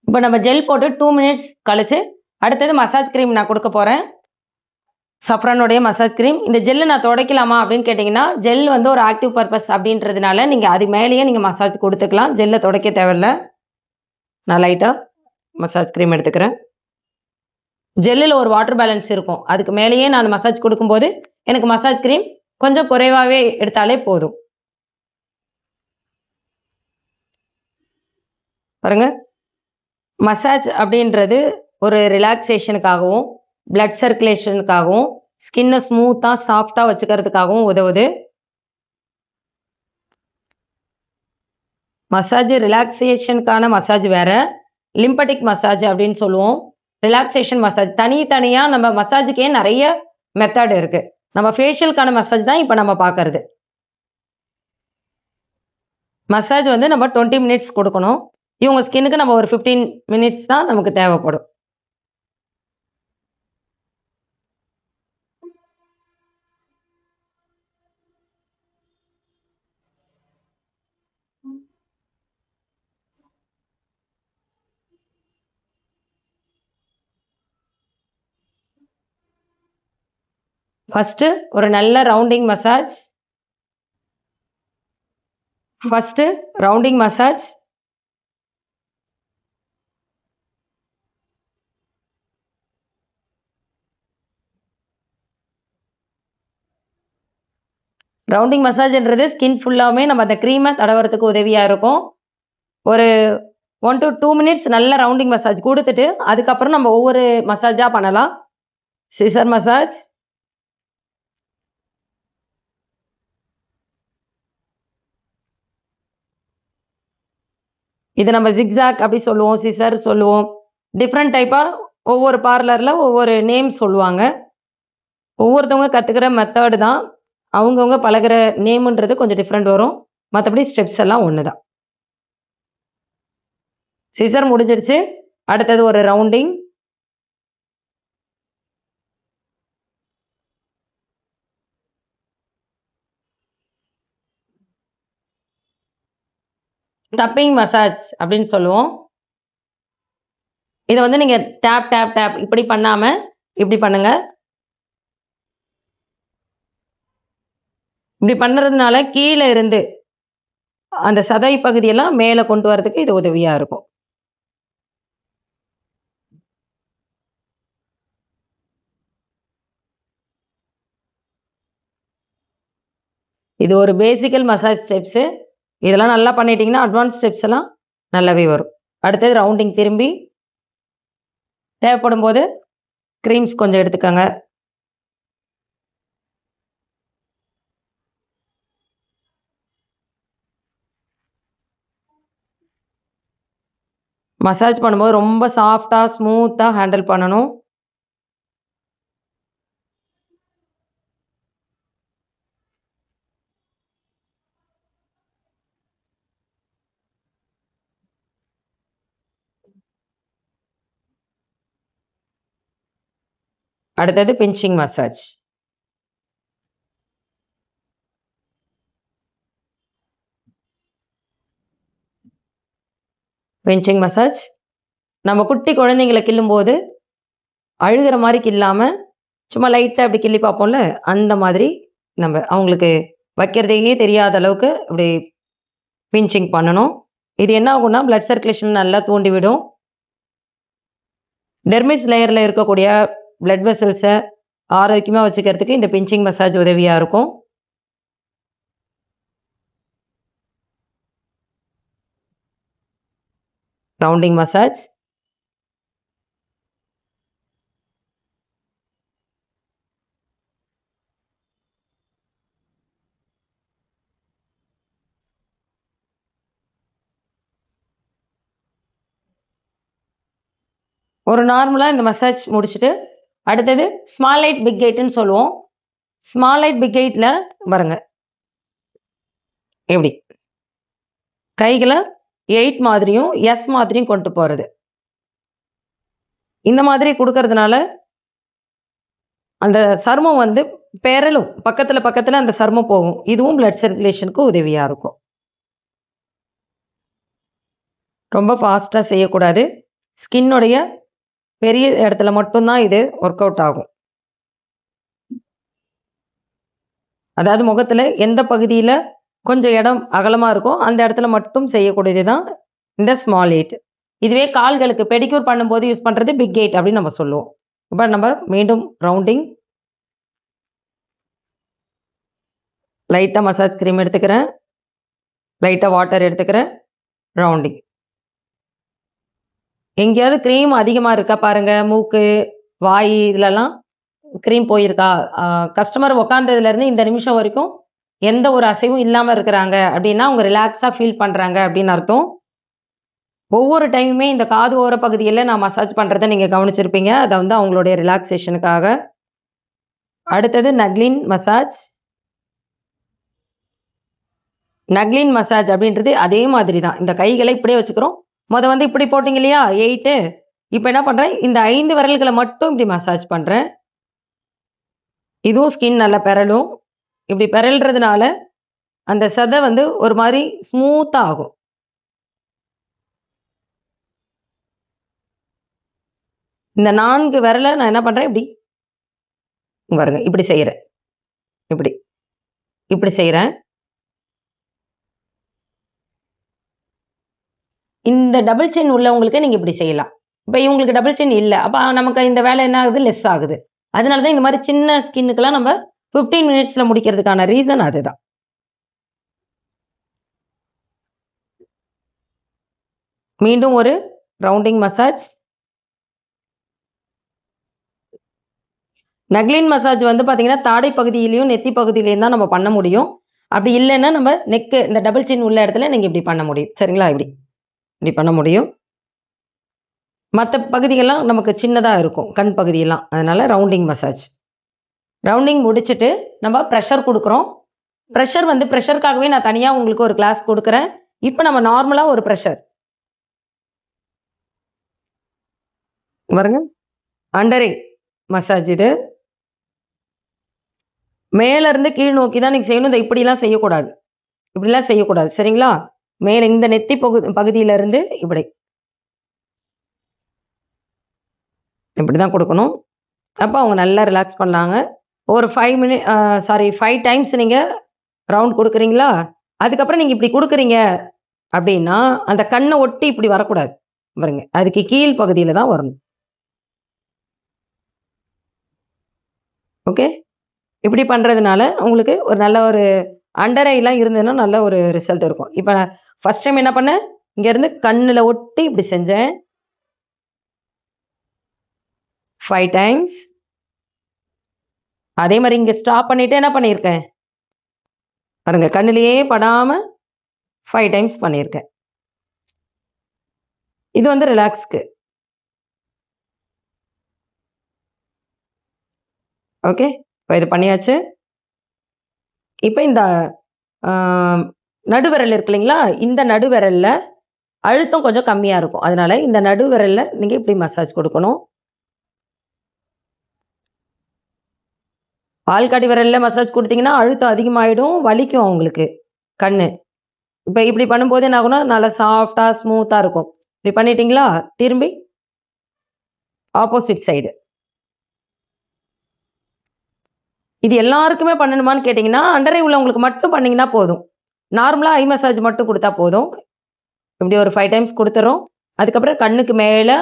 இப்போ நம்ம ஜெல் போட்டு 2 மினிட்ஸ் கழிச்சு அடுத்தது மசாஜ் கிரீம் நான் கொடுக்க போகிறேன். சஃப்ரானுடைய மசாஜ் கிரீம். இந்த ஜெல்லு நான் துடைக்கலாமா அப்படின்னு கேட்டிங்கன்னா, ஜெல் வந்து ஒரு ஆக்டிவ் பர்பஸ் அப்படின்றதுனால நீங்கள் அது மேலேயே நீங்கள் மசாஜ் கொடுத்துக்கலாம். ஜெல்லை துடைக்க தேவையில்லை. நான் லைட்டாக மசாஜ் கிரீம் எடுத்துக்கிறேன். ஜெல்லில் ஒரு வாட்டர் பேலன்ஸ் இருக்கும், அதுக்கு மேலேயே நான் மசாஜ் கொடுக்கும்போது எனக்கு மசாஜ் கிரீம் கொஞ்சம் குறைவாகவே எடுத்தாலே போதும். பாருங்க, மசாஜ் அப்படின்றது ஒரு ரிலாக்ஸேஷனுக்காகவும் பிளட் சர்க்குலேஷனுக்காகவும் ஸ்கின்னை ஸ்மூத்தாக சாஃப்டாக வச்சுக்கிறதுக்காகவும் உதவுது. மசாஜ் ரிலாக்ஸேஷனுக்கான மசாஜ் வேறு, லிம்பட்டிக் மசாஜ் அப்படின்னு சொல்லுவோம். ரிலாக்ஸேஷன் மசாஜ் தனித்தனியாக நம்ம மசாஜுக்கே நிறைய மெத்தட் இருக்குது. நம்ம ஃபேஷியலுக்கான மசாஜ் தான் இப்போ நம்ம பார்க்கறது. மசாஜ் வந்து நம்ம 20 மினிட்ஸ் கொடுக்கணும். இவங்க ஸ்கின்னுக்கு நம்ம ஒரு 15 மினிட்ஸ் தான் நமக்கு தேவைப்படும். ஃபர்ஸ்ட் ஒரு நல்ல rounding massage. First rounding massage. ரவுண்டிங் மசாஜ்ன்றது ஸ்கின் ஃபுல்லாமே நம்ம அந்த க்ரீமை தடவறதுக்கு உதவியா இருக்கும். ஒரு 1 to 2 மினிட்ஸ் நல்ல ரவுண்டிங் மசாஜ் கொடுத்துட்டு அதுக்கப்புறம் நம்ம ஒவ்வொரு மசாஜா பண்ணலாம். Scissor massage. இது நம்ம ஜிக்ஸாக் அப்படி சொல்லுவோம், சிசர் சொல்லுவோம். டிஃப்ரெண்ட் டைப்பா ஒவ்வொரு பார்லர்ல ஒவ்வொரு நேம் சொல்லுவாங்க. ஒவ்வொருத்தவங்க கத்துக்கிற மெத்தட் தான். அவங்கவங்க பழகுற நேம்ன்றது கொஞ்சம் டிஃப்ரெண்ட் வரும். மற்றபடி ஸ்டெப்ஸ் எல்லாம் ஒன்று தான். சிசர் முடிஞ்சிடுச்சு. அடுத்தது ஒரு ரவுண்டிங். டப்பிங் மசாஜ் அப்படின்னு சொல்லுவோம். இதை வந்து நீங்க டேப் டேப் டேப் இப்படி பண்ணாம இப்படி பண்ணுங்க. இப்படி பண்ணுறதுனால கீழே இருந்து அந்த சதை பகுதியெல்லாம் மேலே கொண்டு வரதுக்கு இது உதவியா இருக்கும். இது ஒரு பேசிக்கல் மசாஜ் ஸ்டெப்ஸு. இதெல்லாம் நல்லா பண்ணிட்டீங்கன்னா அட்வான்ஸ் ஸ்டெப்ஸ் எல்லாம் நல்லாவே வரும். அடுத்தது ரவுண்டிங் திரும்பி தேவைப்படும் போது க்ரீம்ஸ் கொஞ்சம் எடுத்துக்கோங்க. மசாஜ் பண்ணும்போது ரொம்ப சாஃப்டாக ஸ்மூத்தாக ஹேண்டில் பண்ணணும். அடுத்தது பிஞ்சிங் மசாஜ். பிஞ்சிங் மசாஜ் நம்ம குட்டி குழந்தைங்களை கிள்ளும்போது அழுகிற மாதிரி கில்லாமல் சும்மா லைட்டாக அப்படி கிள்ளி பார்ப்போம்ல, அந்த மாதிரி நம்ம அவங்களுக்கு வைக்கிறதையே தெரியாத அளவுக்கு இப்படி பிஞ்சிங் பண்ணணும். இது என்ன ஆகும்னா பிளட் சர்க்குலேஷன் நல்லா தூண்டிவிடும். டெர்மிஸ் லேயரில் இருக்கக்கூடிய பிளட் வெசல்ஸை ஆரோக்கியமாக வச்சுக்கிறதுக்கு இந்த பிஞ்சிங் மசாஜ் உதவியாக இருக்கும். Rounding massage. ஒரு நார்மலாக இந்த மசாஜ் முடிச்சுட்டு அடுத்தது ஸ்மால் லைட் பிக் ஹைட்னு சொல்லுவோம். ஸ்மால் லைட் பிக் ஹைட்டில் பாருங்க எப்படி கைகளை 8 மாதிரியும் எஸ் மாதிரியும் கொண்டு போகிறது. இந்த மாதிரி கொடுக்கறதுனால அந்த சருமம் வந்து பெறலும் பக்கத்தில் பக்கத்தில் அந்த சருமம் போகும். இதுவும் பிளட் சர்க்குலேஷனுக்கு உதவியாக இருக்கும். ரொம்ப ஃபாஸ்ட்டாக செய்யக்கூடாது. ஸ்கின்னுடைய பெரிய இடத்துல மட்டும்தான் இது ஒர்க் அவுட் ஆகும். அதாவது முகத்தில் எந்த பகுதியில் கொஞ்சம் இடம் அகலமாக இருக்கும் அந்த இடத்துல மட்டும் செய்யக்கூடியது தான் இந்த ஸ்மால் எயிட். இதுவே கால்களுக்கு பெடிக்யூர் பண்ணும்போது யூஸ் பண்ணுறது பிக் எயிட் அப்படின்னு நம்ம சொல்லுவோம். இப்போ நம்ம மீண்டும் ரவுண்டிங். லைட்டாக மசாஜ் க்ரீம் எடுத்துக்கிறேன். லைட்டாக வாட்டர் எடுத்துக்கிறேன். ரவுண்டிங். எங்கேயாவது க்ரீம் அதிகமாக இருக்கா பாருங்கள். மூக்கு வாய் இதிலலாம் க்ரீம் போயிருக்கா. கஸ்டமர் உக்காந்ததுலேருந்து இந்த நிமிஷம் வரைக்கும் எந்த ஒரு அசைவும் இல்லாமல் இருக்கிறாங்க அப்படின்னா அவங்க ரிலாக்ஸாக ஃபீல் பண்ணுறாங்க அப்படின்னு அர்த்தம். ஒவ்வொரு டைமுமே இந்த காது ஓர பகுதியில் நான் மசாஜ் பண்ணுறதை நீங்கள் கவனிச்சிருப்பீங்க. அதை வந்து அவங்களுடைய ரிலாக்ஸேஷனுக்காக. அடுத்தது நக்லின் மசாஜ். நக்லின் மசாஜ் அப்படின்றது அதே மாதிரி தான். இந்த கைகளை இப்படியே வச்சுக்கிறோம். வந்து இப்படி போட்டிங்க இல்லையா 8. இப்போ என்ன பண்ணுறேன், இந்த 5 விரல்களை மட்டும் இப்படி மசாஜ் பண்ணுறேன். இதுவும் ஸ்கின் நல்லா பெறலும். இப்படி பெறல்றதுனால அந்த சதை வந்து ஒரு மாதிரி ஸ்மூத்தாக ஆகும். இந்த 4 விரலை நான் என்ன பண்ணுறேன், இப்படி பாருங்க இப்படி செய்கிறேன். இப்படி இப்படி செய்கிறேன். இந்த டபுள் செயின் உள்ளவங்களுக்கு நீங்கள் இப்படி செய்யலாம். இப்போ இவங்களுக்கு டபுள் செயின் இல்லை, அப்போ நமக்கு இந்த வேலை என்ன ஆகுது, லெஸ் ஆகுது. அதனால தான் இந்த மாதிரி சின்ன ஸ்கின்னுக்கெல்லாம் நம்ம 15 மினிட்ஸில் முடிக்கிறதுக்கான ரீசன் அதுதான். மீண்டும் ஒரு ரவுண்டிங் மசாஜ். நக்லின் மசாஜ் வந்து பார்த்தீங்கன்னா தாடை பகுதியிலையும் நெத்தி பகுதியிலையும் தான் நம்ம பண்ண முடியும். அப்படி இல்லைன்னா நம்ம நெக்கு இந்த டபுள் செயின் உள்ள இடத்துல நீங்கள் இப்படி பண்ண முடியும். சரிங்களா, இப்படி பண்ண முடியும். மற்ற பகுதிகள்லாம் நமக்கு சின்னதாக இருக்கும், கண் பகுதியெல்லாம். அதனால ரவுண்டிங் மசாஜ். ரவுண்டிங் முடிச்சுட்டு நம்ம ப்ரெஷர் கொடுக்குறோம். ப்ரெஷர் வந்து ப்ரெஷருக்காகவே நான் தனியாக உங்களுக்கு ஒரு கிளாஸ் கொடுக்குறேன். இப்போ நம்ம நார்மலாக ஒரு ப்ரெஷர் பாருங்க, அண்டரை மசாஜ். இது மேலேருந்து கீழ் நோக்கி தான் நீங்கள் செய்யணும். இதை இப்படிலாம் செய்யக்கூடாது, இப்படிலாம் செய்யக்கூடாது. சரிங்களா, மேலே இந்த நெத்தி பகுதியிலேருந்து இப்படி தான் கொடுக்கணும். அப்போ அவங்க நல்லா ரிலாக்ஸ் பண்ணாங்க. ஒரு 5 டைம்ஸ் நீங்கள் ரவுண்ட் கொடுக்குறீங்களா, அதுக்கப்புறம் நீங்கள் இப்படி கொடுக்குறீங்க அப்படின்னா அந்த கண்ணை ஒட்டி இப்படி வரக்கூடாது பாருங்க, அதுக்கு கீழ் பகுதியில் தான் வரணும். ஓகே, இப்படி பண்ணுறதுனால உங்களுக்கு ஒரு நல்ல ஒரு அண்டர் ஐலாம் இருந்ததுன்னா நல்ல ஒரு ரிசல்ட் இருக்கும். இப்போ நான் ஃபஸ்ட் டைம் என்ன பண்ணேன், இங்கேருந்து கண்ணில் ஒட்டி இப்படி செஞ்சேன் 5 டைம்ஸ். அதே மாதிரி இங்கே ஸ்டாப் பண்ணிவிட்டு என்ன பண்ணியிருக்கேன் பாருங்க, கண்ணிலேயே படாமல் 5 டைம்ஸ் பண்ணியிருக்கேன். இது வந்து ரிலாக்ஸ்க்கு. ஓகே, இப்போ இது பண்ணியாச்சு. இப்போ இந்த நடுவிரல் இருக்கு இல்லைங்களா, இந்த நடுவிரலில் அழுத்தம் கொஞ்சம் கம்மியாக இருக்கும். அதனால இந்த நடுவிரலில் நீங்கள் இப்படி மசாஜ் கொடுக்கணும். ஆள்காட்டி விரலில் மசாஜ் கொடுத்தீங்கன்னா அழுத்தம் அதிகமாகிடும், வலிக்கும் அவங்களுக்கு கண்ணு. இப்போ இப்படி பண்ணும்போது என்ன ஆகும்னா நல்லா சாஃப்டாக ஸ்மூத்தாக இருக்கும். இப்படி பண்ணிட்டீங்களா, திரும்பி ஆப்போசிட் சைடு. இது எல்லாருக்குமே பண்ணணுமான்னு கேட்டிங்கன்னா அண்டரை உள்ளவங்களுக்கு மட்டும் பண்ணிங்கன்னா போதும். நார்மலாக ஐ மசாஜ் மட்டும் கொடுத்தா போதும். இப்படி ஒரு 5 டைம்ஸ் கொடுத்துறோம். அதுக்கப்புறம் கண்ணுக்கு மேலே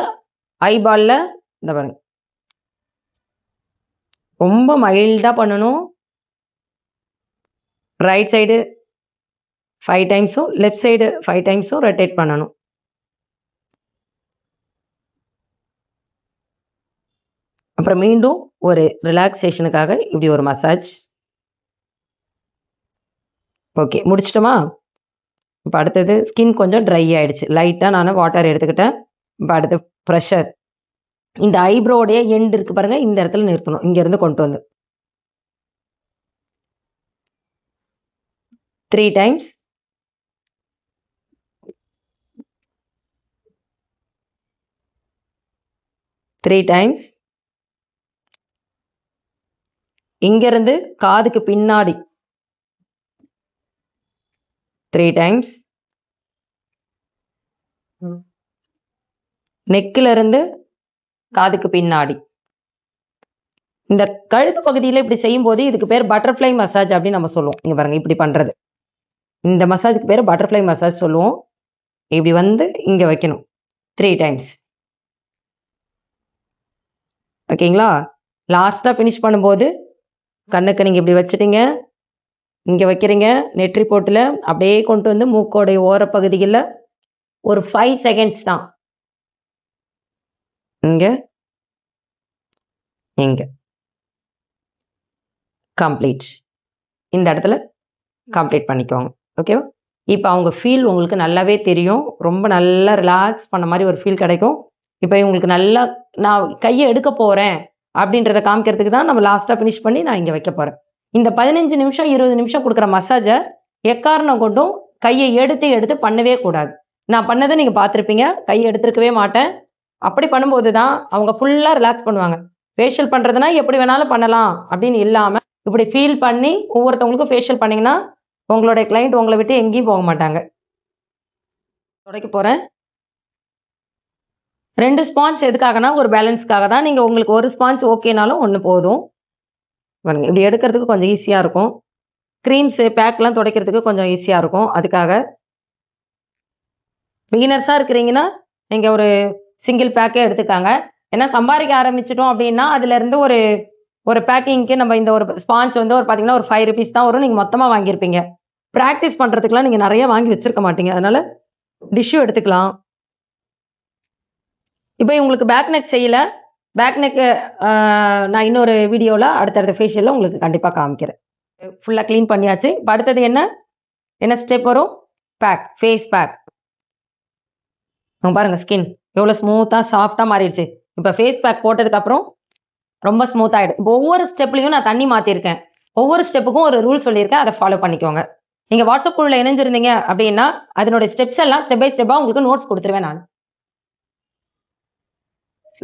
ஐபாலில் இந்த பாருங்க, ரொம்ப மைல்டாக பண்ணணும். ரைட் சைடு 5 டைம்ஸும் லெஃப்ட் சைடு 5 டைம்ஸும் ரொட்டேட் பண்ணணும். அப்புறம் மீண்டும் ஒரு ரிலாக்ஸேஷனுக்காக இப்படி ஒரு மசாஜ். ஓகே, முடிச்சிட்டோமா? இப்போ அடுத்தது ஸ்கின் கொஞ்சம் ட்ரை ஆகிடுச்சு, லைட்டாக நான் வாட்டர் எடுத்துக்கிட்டேன். இப்போ அடுத்து ப்ரெஷர். இந்த ஐப்ரோடைய எண்ட் இருக்கு பாருங்கள், இந்த இடத்துல நிறுத்தணும். இங்கேருந்து கொண்டு வந்து 3 டைம்ஸ். இங்கேருந்து காதுக்கு பின்னாடி 3 டைம்ஸ். நெக்கில் இருந்து காதுக்கு பின்னாடி. இந்த கழுத்து பகுதியில் இப்படி செய்யும்போது இதுக்கு பேர் பட்டர்ஃப்ளை மசாஜ் அப்படின்னு நம்ம சொல்லுவோம். இங்கே பாருங்கள், இப்படி பண்ணுறது, இந்த மசாஜுக்கு பேர் பட்டர்ஃப்ளை மசாஜ் சொல்லுவோம். இப்படி வந்து இங்கே வைக்கணும் 3 டைம்ஸ். ஓகேங்களா, லாஸ்ட்டாக ஃபினிஷ் பண்ணும்போது கண்ணுக்கு நீங்கள் இப்படி வச்சுட்டீங்க, இங்கே வைக்கிறீங்க நெற்றி போட்டில், அப்படியே கொண்டு வந்து மூக்கோடைய ஓரப்பகுதியில் ஒரு 5 செகண்ட்ஸ் தான். இங்கே கம்ப்ளீட், இந்த இடத்துல கம்ப்ளீட் பண்ணிக்கோங்க. ஓகேவா? இப்போ அவங்க ஃபீல் உங்களுக்கு நல்லாவே தெரியும். ரொம்ப நல்லா ரிலாக்ஸ் பண்ண மாதிரி ஒரு ஃபீல் கிடைக்கும். இப்போ இவங்களுக்கு நல்லா நான் கையை எடுக்க போகிறேன் அப்படின்றத காமிக்கிறதுக்கு தான் நம்ம லாஸ்ட்டாக ஃபினிஷ் பண்ணி நான் இங்கே வைக்க போகிறேன். இந்த 15 நிமிஷம் 20 நிமிஷம் கொடுக்குற மசாஜை எக்காரணம் கொண்டும் கையை எடுத்து பண்ணவே கூடாது. நான் பண்ணதை நீங்கள் பார்த்துருப்பீங்க. கை எடுத்துருக்கவே மாட்டேன். அப்படி பண்ணும்போது தான் அவங்க ஃபுல்லாக ரிலாக்ஸ் பண்ணுவாங்க. ஃபேஷியல் பண்ணுறதுனா எப்படி வேணாலும் பண்ணலாம் அப்படின்னு இல்லாமல் இப்படி ஃபீல் பண்ணி ஒவ்வொருத்தவங்களுக்கும் ஃபேஷியல் பண்ணிங்கன்னா உங்களுடைய கிளைண்ட் உங்களை விட்டு எங்கேயும் போக மாட்டாங்க. துடைக்க போகிறேன். 2 ஸ்பான்ஸ் எதுக்காகனா ஒரு பேலன்ஸ்க்காக தான். நீங்கள் உங்களுக்கு ஒரு ஸ்பான்ஸ் ஓகேனாலும் 1 போதும். பாருங்க, இப்படி எடுக்கிறதுக்கு கொஞ்சம் ஈஸியாக இருக்கும். க்ரீம்ஸு பேக்லாம் துடைக்கிறதுக்கு கொஞ்சம் ஈஸியாக இருக்கும். அதுக்காக பிகினர்ஸாக இருக்கிறீங்கன்னா நீங்கள் ஒரு சிங்கிள் பேக்கே எடுத்துக்காங்க. ஏன்னா சம்பாதிக்க ஆரம்பிச்சிட்டோம் அப்படின்னா அதுலேருந்து ஒரு பேக்கிங்க்கு நம்ம இந்த ஒரு ஸ்பான்ஸ் வந்து பார்த்தீங்கன்னா ஒரு 5 rupees தான் வரும். நீங்கள் மொத்தமாக வாங்கியிருப்பீங்க. ப்ராக்டிஸ் பண்ணுறதுக்குலாம் நீங்கள் நிறைய வாங்கி வச்சிருக்க மாட்டீங்க. அதனால் டிஷ்யூ எடுத்துக்கலாம். இப்போ உங்களுக்கு பேக் நெக் செய்யலை. பேக் நெக்கு நான் இன்னொரு வீடியோவில் அடுத்தடுத்த ஃபேஷியலில் உங்களுக்கு கண்டிப்பாக காமிக்கிறேன். ஃபுல்லாக க்ளீன் பண்ணியாச்சு. இப்போ அடுத்தது என்ன ஸ்டெப் வரும்? Pack, face pack. பாருங்கள், ஸ்கின் எவ்வளோ ஸ்மூத்தாக சாஃப்டாக மாறிடுச்சு. இப்போ ஃபேஸ் பேக் போட்டதுக்கப்புறம் ரொம்ப ஸ்மூத் ஆகிடும். இப்போ ஒவ்வொரு ஸ்டெப்லையும் நான் தண்ணி மாற்றிருக்கேன். ஒவ்வொரு ஸ்டெப்புக்கும் ஒரு ரூல் சொல்லியிருக்கேன். அதை ஃபாலோ பண்ணிக்கோங்க. நீங்கள் வாட்ஸ்அப் குழுவில் இணைஞ்சிருந்தீங்க அப்படின்னா அதனுடைய ஸ்டெப்ஸ் எல்லாம் ஸ்டெப் பை ஸ்டெப்பாக உங்களுக்கு நோட்ஸ் கொடுத்துருவேன்.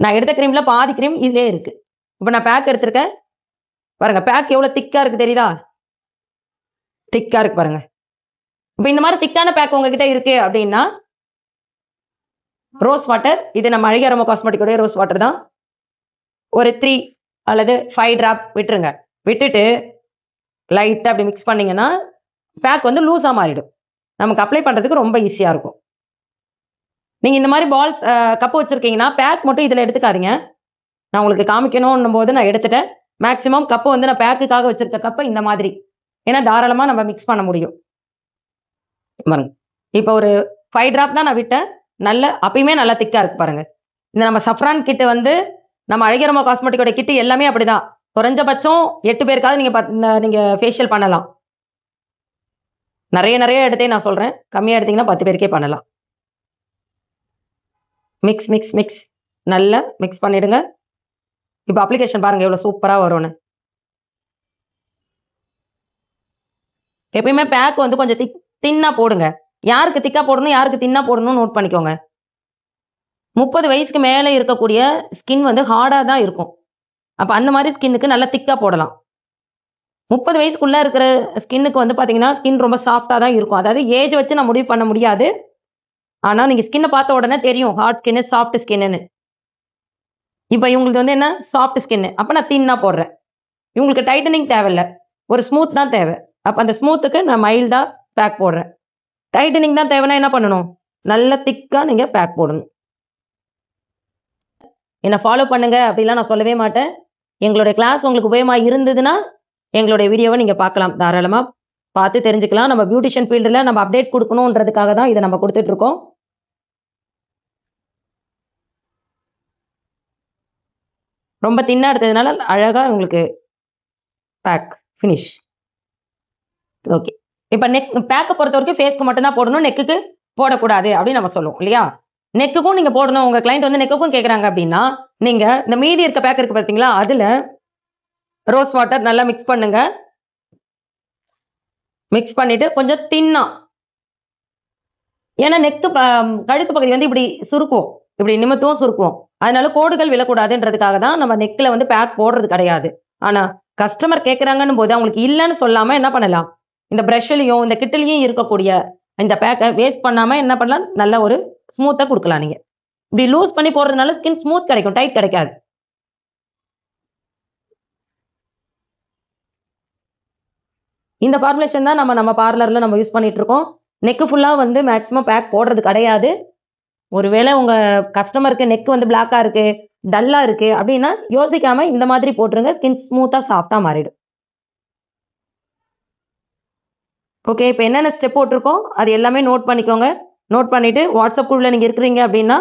நான் எடுத்த க்ரீமில் பாதி க்ரீம் இதிலே இருக்குது. இப்போ நான் பேக் எடுத்திருக்கேன். பாருங்கள், பேக் எவ்வளோ திக்காக இருக்குது தெரியுதா? திக்காக இருக்குது பாருங்கள். இப்போ இந்த மாதிரி திக்கான பேக் உங்ககிட்ட இருக்குது அப்படின்னா ரோஸ் வாட்டர், இது நம்ம அழகிய அரோமா காஸ்மெட்டிக்கோடைய ரோஸ் வாட்டர் தான். ஒரு 3 அல்லது 5 ட்ராப் விட்டுருங்க. விட்டுட்டு லைட்டாக அப்படி மிக்ஸ் பண்ணிங்கன்னா பேக் வந்து லூஸாக மாறிடும். நமக்கு அப்ளை பண்ணுறதுக்கு ரொம்ப ஈஸியாக இருக்கும். நீங்கள் இந்த மாதிரி பால்ஸ் கப்பு வச்சுருக்கீங்கன்னா பேக் மட்டும் இதில் எடுத்துக்காதீங்க. நான் உங்களுக்கு காமிக்கணும் போது நான் எடுத்துட்டேன். மேக்ஸிமம் கப்பு வந்து நான் பேக்குக்காக வச்சுருக்க கப்பை இந்த மாதிரி, ஏன்னா தாராளமாக நம்ம மிக்ஸ் பண்ண முடியும். பாருங்க, இப்போ ஒரு 5 ட்ராப் தான் நான் விட்டேன். அப்பயுமே நல்லா திக்காக இருக்கு பாருங்கள். இந்த நம்ம சஃப்ரான் கிட்டு வந்து நம்ம அழகிய அரோமா காஸ்மெட்டிக்கோட கிட்டு எல்லாமே அப்படிதான். குறைஞ்சபட்சம் 8 பேருக்காவது நீங்கள் ஃபேஷியல் பண்ணலாம். நிறைய எடுத்தே நான் சொல்கிறேன். கம்மியாக எடுத்தீங்கன்னா 10 பேருக்கே பண்ணலாம். மிக்ஸ் மிக்ஸ் மிக்ஸ் நல்லா மிக்ஸ் பண்ணிடுங்க. இப்போ அப்ளிகேஷன் பாருங்கள் எவ்வளோ சூப்பராக வரும்னு. எப்பயுமே பேக் வந்து கொஞ்சம் தின்னாக போடுங்க. யாருக்கு திக்கா போடணும், யாருக்கு தின்னா போடணும்னு நோட் பண்ணிக்கோங்க. 30 வயசுக்கு மேலே இருக்கக்கூடிய ஸ்கின் வந்து ஹார்டாக தான் இருக்கும். அப்போ அந்த மாதிரி ஸ்கின்னுக்கு நல்லா திக்காக போடலாம். 30 வயசுக்குள்ளே இருக்கிற ஸ்கின்னுக்கு வந்து பார்த்தீங்கன்னா ஸ்கின் ரொம்ப சாஃப்டாக தான் இருக்கும். அதாவது ஏஜ் வச்சு நான் முடிவு பண்ண முடியாது. ஆனால் நீங்கள் ஸ்கின்னை பார்த்த உடனே தெரியும் ஹார்ட் ஸ்கின்னு சாஃப்ட் ஸ்கின்னு. இப்போ இவங்களுக்கு வந்து என்ன சாஃப்ட் ஸ்கின்னு, அப்போ நான் தின்னாக போடுறேன். இவங்களுக்கு டைட்டனிங் தேவையில்லை, ஒரு ஸ்மூத் தான் தேவை. அப்போ அந்த ஸ்மூத்துக்கு நான் மைல்டாக பேக் போடுறேன். டைட்டனிங் தான் தேவைன்னா என்ன பண்ணணும்? நல்ல திக்காக நீங்கள் பேக் போடணும். என்னை ஃபாலோ பண்ணுங்க அப்படிலாம் நான் சொல்லவே மாட்டேன். எங்களுடைய கிளாஸ் உங்களுக்கு உபயோகமாக இருந்ததுன்னா எங்களுடைய வீடியோவை நீங்கள் பார்க்கலாம். தாராளமாக பார்த்து தெரிஞ்சுக்கலாம். நம்ம பியூட்டிஷியன் ஃபீல்டில் நம்ம அப்டேட் கொடுக்கணுன்றதுக்காக தான் இதை நம்ம கொடுத்துட்ருக்கோம். ரொம்ப தின்னாக எடுத்ததுனால அழகாக உங்களுக்கு பேக் ஃபினிஷ். ஓகே, இப்போ நெக் பேக்கை பொறுத்த வரைக்கும் ஃபேஸ்க்கு மட்டும்தான் போடணும், நெக்குக்கு போடக்கூடாது அப்படின்னு நம்ம சொல்லுவோம் இல்லையா? நெக்குக்கும் நீங்கள் போடணும். உங்கள் கிளைண்ட் வந்து நெக்குக்கும் கேட்குறாங்க அப்படின்னா நீங்கள் இந்த மீதி இருக்க பேக் இருக்குது பார்த்தீங்களா, அதில் ரோஸ் வாட்டர் நல்லா மிக்ஸ் பண்ணுங்க. மிக்ஸ் பண்ணிவிட்டு கொஞ்சம் தின்னா, ஏன்னா நெக்கு கழுத்து பகுதி வந்து இப்படி சுருக்குவோம், இப்படி நிமித்தும் சுருக்குவோம். அதனால கோடுகள் விழக்கூடாதுன்றதுக்காக தான் நம்ம நெக்கில் வந்து பேக் போடுறது கிடையாது. ஆனால் கஸ்டமர் கேட்குறாங்கன்னு போது அவங்களுக்கு இல்லைன்னு சொல்லாமல் என்ன பண்ணலாம், இந்த ப்ரஷ்லையும் இந்த கிட்டிலையும் இருக்கக்கூடிய இந்த பேக்கை வேஸ்ட் பண்ணாமல் என்ன பண்ணலாம், நல்ல ஒரு ஸ்மூத்தாக கொடுக்கலாம். நீங்கள் இப்படி லூஸ் பண்ணி போடுறதுனால ஸ்கின் ஸ்மூத் கிடைக்கும், டைட் கிடைக்காது. இந்த ஃபார்முலேஷன் தான் நம்ம பார்லரில் நம்ம யூஸ் பண்ணிட்டு இருக்கோம். நெக்கு ஃபுல்லாக வந்து மேக்ஸிமம் பேக் போடுறது கிடையாது. ஒருவேளை உங்கள் கஸ்டமருக்கு நெக் வந்து பிளாக்காக இருக்குது, டல்லாக இருக்குது அப்படின்னா யோசிக்காமல் இந்த மாதிரி போட்டுருங்க. ஸ்கின் ஸ்மூத்தாக சாஃப்டாக மாறிடும். ஓகே, இப்போ என்னென்ன ஸ்டெப் போட்டிருக்கோம் அது எல்லாமே நோட் பண்ணிக்கோங்க. நோட் பண்ணிவிட்டு வாட்ஸ்அப் குழுவில் நீங்கள் இருக்கிறீங்க அப்படின்னா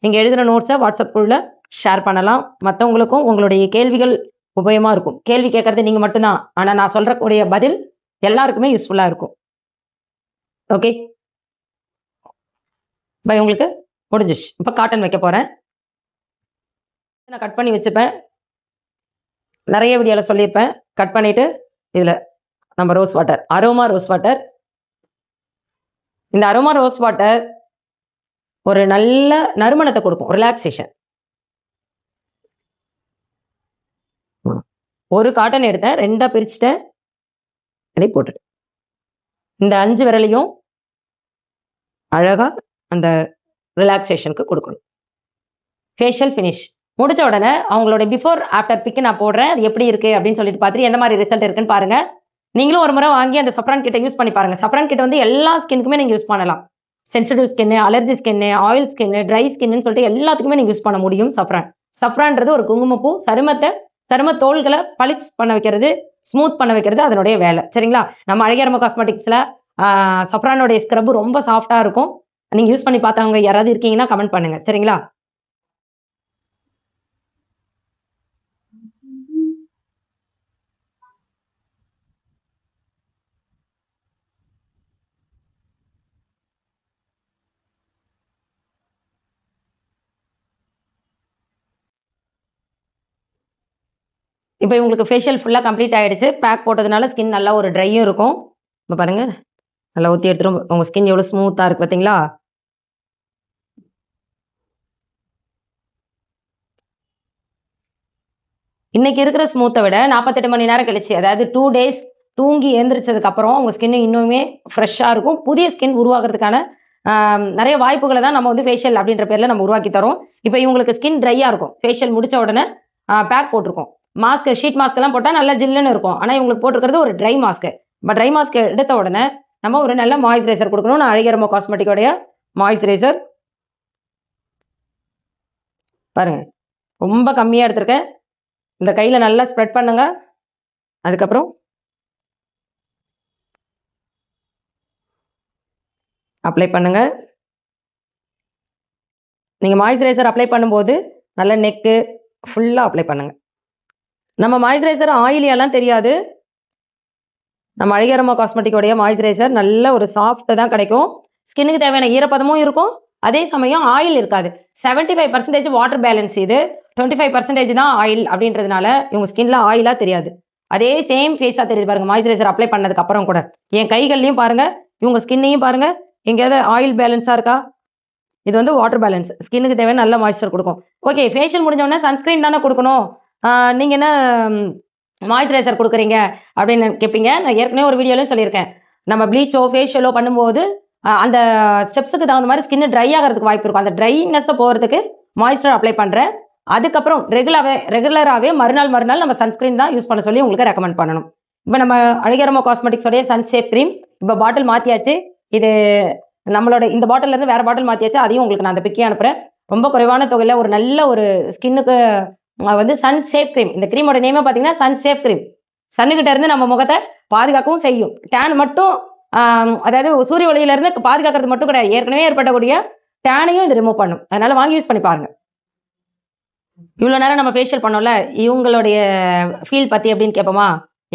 நீங்கள் எழுதின நோட்ஸை வாட்ஸ்அப் குழுவில் ஷேர் பண்ணலாம். மற்றவங்களுக்கும் உங்களுடைய கேள்விகள் உபயோகமாக இருக்கும். கேள்வி கேட்குறது நீங்கள் மட்டும்தான், ஆனால் நான் சொல்கிறக்கூடிய பதில் எல்லாருக்குமே யூஸ்ஃபுல்லாக இருக்கும். ஓகே, பை உங்களுக்கு முடிஞ்சிச்சு. இப்போ காட்டன் வைக்க போகிறேன். நான் கட் பண்ணி வச்சுப்பேன், நிறைய வீடியோவில் சொல்லியிருப்பேன். கட் பண்ணிவிட்டு இதில் நம்ம rose water, aroma rose water. இந்த அரோமா ரோஸ் வாட்டர் ஒரு நல்ல நறுமணத்தை கொடுக்கும், ரிலாக்ஸேஷன். ஒரு காட்டன் எடுத்தேன், 2ஆ பிரிச்சுட்டேன், அப்படியே போட்டுட்டேன். இந்த 5 விரலையும் அழகா அந்த ரிலாக்ஸேஷனுக்கு கொடுக்கணும். ஃபேஷியல் ஃபினிஷ் முடிச்ச உடனே அவங்களோட பிஃபோர் ஆஃப்டர் பிக் நான் போடுறேன். அது எப்படி இருக்கு அப்படின்னு சொல்லிட்டு பார்த்துட்டு எந்த மாதிரி ரிசல்ட் இருக்குன்னு பாருங்க. நீங்களும் ஒரு முறை வாங்கி அந்த சஃப்ரான் கிட்ட யூஸ் பண்ணி பாருங்க. சஃப்ரான் கிட்ட வந்து எல்லா ஸ்கின்னுக்குமே நீங்க யூஸ் பண்ணலாம். Sensitive skin, allergy skin, oil skin, try skin சொல்லிட்டு எல்லாத்துக்குமே நீங்க யூஸ் பண்ண முடியும் சஃப்ரான். சஃப்ரான்றது ஒரு குங்குமப்பூ. சரும தோள்களை பளிச் பண்ண வைக்கிறது, ஸ்மூத் பண்ண வைக்கிறது அதனுடைய வேலை. சரிங்களா? நம்ம அழகியரம காஸ்மெட்டிக்ஸ்ல சஃப்ரானுடைய ஸ்க்ரப் ரொம்ப சாஃப்டா இருக்கும். நீங்க யூஸ் பண்ணி பார்த்தவங்க யாராவது இருக்கீங்கன்னா கமெண்ட் பண்ணுங்க. சரிங்களா? இப்போ உங்களுக்கு ஃபேஷியல் ஃபுல்லா கம்ப்ளீட் ஆயிடுச்சு. பேக் போட்டதுனால ஸ்கின் நல்லா ஒரு ட்ரையும் இருக்கும். இப்போ பாருங்க, நல்லா ஊத்தி எடுத்துரும். உங்க ஸ்கின் எவ்வளவு ஸ்மூத்தா இருக்கு பாத்தீங்களா? இன்னைக்கு இருக்கிற ஸ்மூத்தை விட 48 மணி நேரம் கழிச்சு, அதாவது 2 டேஸ் தூங்கி எழுந்திரிச்சதுக்கு அப்புறம் உங்க ஸ்கின் இன்னுமே ஃப்ரெஷ்ஷா இருக்கும். புதிய ஸ்கின் உருவாக்குறதுக்கான நிறைய வாய்ப்புகளை தான் நம்ம வந்து ஃபேஷியல் அப்படின்ற பேர்ல நம்ம உருவாக்கி தரோம். இப்போ இவங்களுக்கு ஸ்கின் ட்ரையா இருக்கும். ஃபேஷியல் முடிச்ச உடனே பேக் போட்டிருக்கோம். மாஸ்க், ஷீட் மாஸ்க் எல்லாம் போட்டா நல்லா ஜில்லுன்னு இருக்கும். ஆனா இவங்களுக்கு போட்டிருக்கிறது ஒரு ட்ரை மாஸ்க். இப்போ ட்ரை மாஸ்க் எடுத்த உடனே நம்ம ஒரு நல்ல மாய்ஸ்சரைசர் கொடுக்கணும். நான் அழகியரம காஸ்மெட்டிக்கோடைய மாய்ஸ்சரைசர் பாருங்க, ரொம்ப கம்மியா எடுத்திருக்கேன். இந்த கையில நல்லா ஸ்ப்ரெட் பண்ணுங்க. அதுக்கப்புறம் அப்ளை பண்ணுங்க. நீங்க மாய்ஸ்சரைசர் அப்ளை பண்ணும்போது நல்ல நெக்கு ஃபுல்லா அப்ளை பண்ணுங்க. நம்ம மாய்ஸ்சரைசர் ஆயிலியெல்லாம் தெரியாது. நம்ம அழகியரம காஸ்மெட்டிக்கோடைய மாய்ஸ்சரைசர் நல்ல ஒரு சாஃப்ட் தான் கிடைக்கும். ஸ்கின்னுக்கு தேவையான ஈரப்பதமும் இருக்கும். அதே சமயம் ஆயில் இருக்காது. 75% வாட்டர் பேலன்ஸ் இது. 25% தான் ஆயில் அப்படின்றதுனால இவங்க ஸ்கின்ல ஆயிலா தெரியாது. அதே சேம் ஃபேஸா தெரியுது பாருங்க. மாய்ஸ்சரைசர் அப்ளை பண்ணதுக்கு அப்புறம் கூட என் கைகள்லையும் பாருங்க, இவங்க ஸ்கின்னையும் பாருங்க. எங்கேயாவது ஆயில் பேலன்ஸா இருக்கா? இது வந்து வாட்டர் பேலன்ஸ். ஸ்கின்னுக்கு தேவையான நல்ல மாய்ஸ்சர் கொடுக்கும். ஓகே, ஃபேஷியல் முடிஞ்ச உடனே சன்ஸ்கிரீன் தானே கொடுக்கணும். நீங்க என்ன மாய்ஸ்சரைசர் கொடுக்குறீங்க அப்படின்னு கேட்பீங்க. நான் ஏற்கனவே ஒரு வீடியோலையும் சொல்லியிருக்கேன். நம்ம ப்ளீச்சோ ஃபேஷியலோ பண்ணும்போது அந்த ஸ்டெப்ஸுக்கு தகுந்த மாதிரி ஸ்கின் ட்ரை ஆகிறதுக்கு வாய்ப்பு இருக்கும். அந்த ட்ரைனஸை போகிறதுக்கு மாய்ஸ்சர் அப்ளை பண்ணுறேன். அதுக்கப்புறம் ரெகுலராகவே மறுநாள் நம்ம சன்ஸ்கிரீன் தான் யூஸ் பண்ண சொல்லி உங்களுக்கு ரெக்கமெண்ட் பண்ணணும். இப்போ நம்ம அழகியரம காஸ்மெட்டிக்ஸோடைய சன் சேஃப் க்ரீம் இப்போ பாட்டில் மாற்றியாச்சு. இது நம்மளோட இந்த பாட்டிலேருந்து வேறு பாட்டில் மாற்றியாச்சு. அதையும் உங்களுக்கு நான் அந்த பிக்கே அனுப்புகிறேன். ரொம்ப குறைவான தொகையில் ஒரு நல்ல ஒரு ஸ்கின்னுக்கு வந்து சன் சேஃப் க்ரீம். இந்த க்ரீமோட நேமே பார்த்தீங்கன்னா சன் சேஃப் க்ரீம். சன்னுகிட்ட இருந்து நம்ம முகத்தை பாதுகாக்கவும் செய்யும். டேன் மட்டும் அதாவது சூரிய ஒளியிலிருந்து பாதுகாக்கிறது மட்டும் கிடையாது, ஏற்கனவே ஏற்படக்கூடிய டேனையும் இது ரிமூவ் பண்ணும். அதனால வாங்கி யூஸ் பண்ணி பாருங்க. இவ்வளோ நேரம் நம்ம ஃபேஷியல் பண்ணோம்ல, இவங்களுடைய ஃபீல் பற்றி எப்படின்னு கேட்போமா?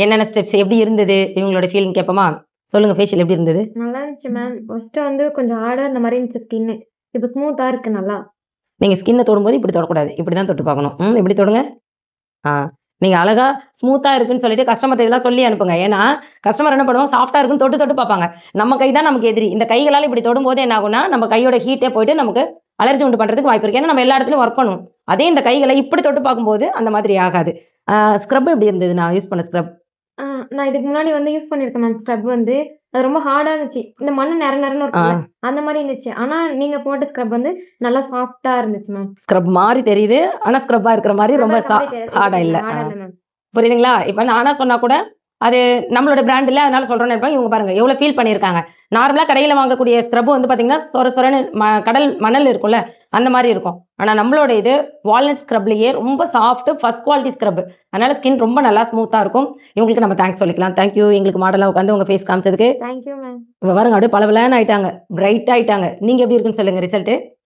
என்னென்ன ஸ்டெப்ஸ் எப்படி இருந்தது இவங்களோட ஃபீல்னு கேட்போமா? சொல்லுங்க, ஃபேஷியல் எப்படி இருந்தது? நல்லா இருந்துச்சு மேம். ஃபர்ஸ்ட்டு வந்து கொஞ்சம் ஹார்டா இந்த மாதிரி இருந்துச்சு ஸ்கின்னு. இப்போ ஸ்மூத்தா இருக்கு நல்லா. நீங்க ஸ்கின்னை தொடும்போது இப்படி தொடக்கூடாது. இப்படி தான் தொட்டு பார்க்கணும். இப்படி தொடுங்க. நீங்க அழகா ஸ்மூத்தா இருக்குன்னு சொல்லிட்டு கஸ்டமர் இதெல்லாம் சொல்லி அனுப்புங்க. ஏன்னா கஸ்டமர் என்ன பண்ணுவோம், சாஃப்டா இருக்குன்னு தொட்டு பார்ப்பாங்க. நம்ம கை தான் நமக்கு எதிரி. இந்த கைகளால் இப்படி தொடும்போது என்ன ஆகும்னா, நம்ம கையோட ஹீட்டே போயிட்டு நமக்கு அலர்ஜி உண்டு பண்றதுக்கு வாய்ப்பு இருக்கு. ஏன்னா நம்ம எல்லா இடத்துலயும் ஒர்க் பண்ணுவோம். அதே இந்த கைகளை இப்படி தொட்டு பார்க்கும்போது அந்த மாதிரி ஆகாது. ஸ்க்ரப் எப்படி இருந்தது? நான் யூஸ் பண்ண ஸ்க்ரப் நான் இதுக்கு முன்னாடி வந்து யூஸ் பண்ணியிருக்கேன் மேம். ஸ்க்ரப் வந்து அது ரொம்ப ஹார்டா இருந்துச்சு. இந்த மண்ணு நெறன்னு இருக்கும்ல, அந்த மாதிரி இருந்துச்சு. ஆனா நீங்க போட்ட ஸ்க்ரப் வந்து நல்லா சாஃப்டா இருந்துச்சு மேம். ஸ்க்ரப் மாதிரி தெரியுது, ஆனா ஸ்க்ரப்பா இருக்கிற மாதிரி ரொம்ப ஹார்டா இல்ல. மேம். புரியுதுங்களா? இப்ப நானா சொன்னா கூட அது நம்மளோட பிராண்ட் இல்ல, அதனால சொல்றேன்னு நினைப்பாங்க. இவங்க பாருங்க எவ்வளவு ஃபீல் பண்ணியிருக்காங்க. நார்மலா கடையில வாங்கக்கூடிய ஸ்க்ரப் வந்து பாத்தீங்கன்னா சொரன்னு கடல் மணல் இருக்கும்ல, அந்த மாதிரி இருக்கும். ஆனா நம்மளோட இது வால்நட் ஸ்க்ரப்லயே ரொம்ப சாஃப்ட் ஃபர்ஸ்ட் குவாலிட்டி ஸ்க்ரப். அதனால ஸ்கின் ரொம்ப நல்லா ஸ்மூத்தா இருக்கும். இவங்களுக்கு நம்ம தேங்க்ஸ் சொல்லிக்கலாம். தேங்க்யூ எங்களுக்கு மாடலா உட்காந்து உங்க ஃபேஸ் காமிச்சதுக்கு. Thank you ma'am. இப்ப பாருங்க அப்படியே பளபளன்னு ஆயிட்டாங்க, பிரைட் ஆயிட்டாங்க. நீங்க எப்படி இருக்குன்னு சொல்லுங்க ரிசல்ட்.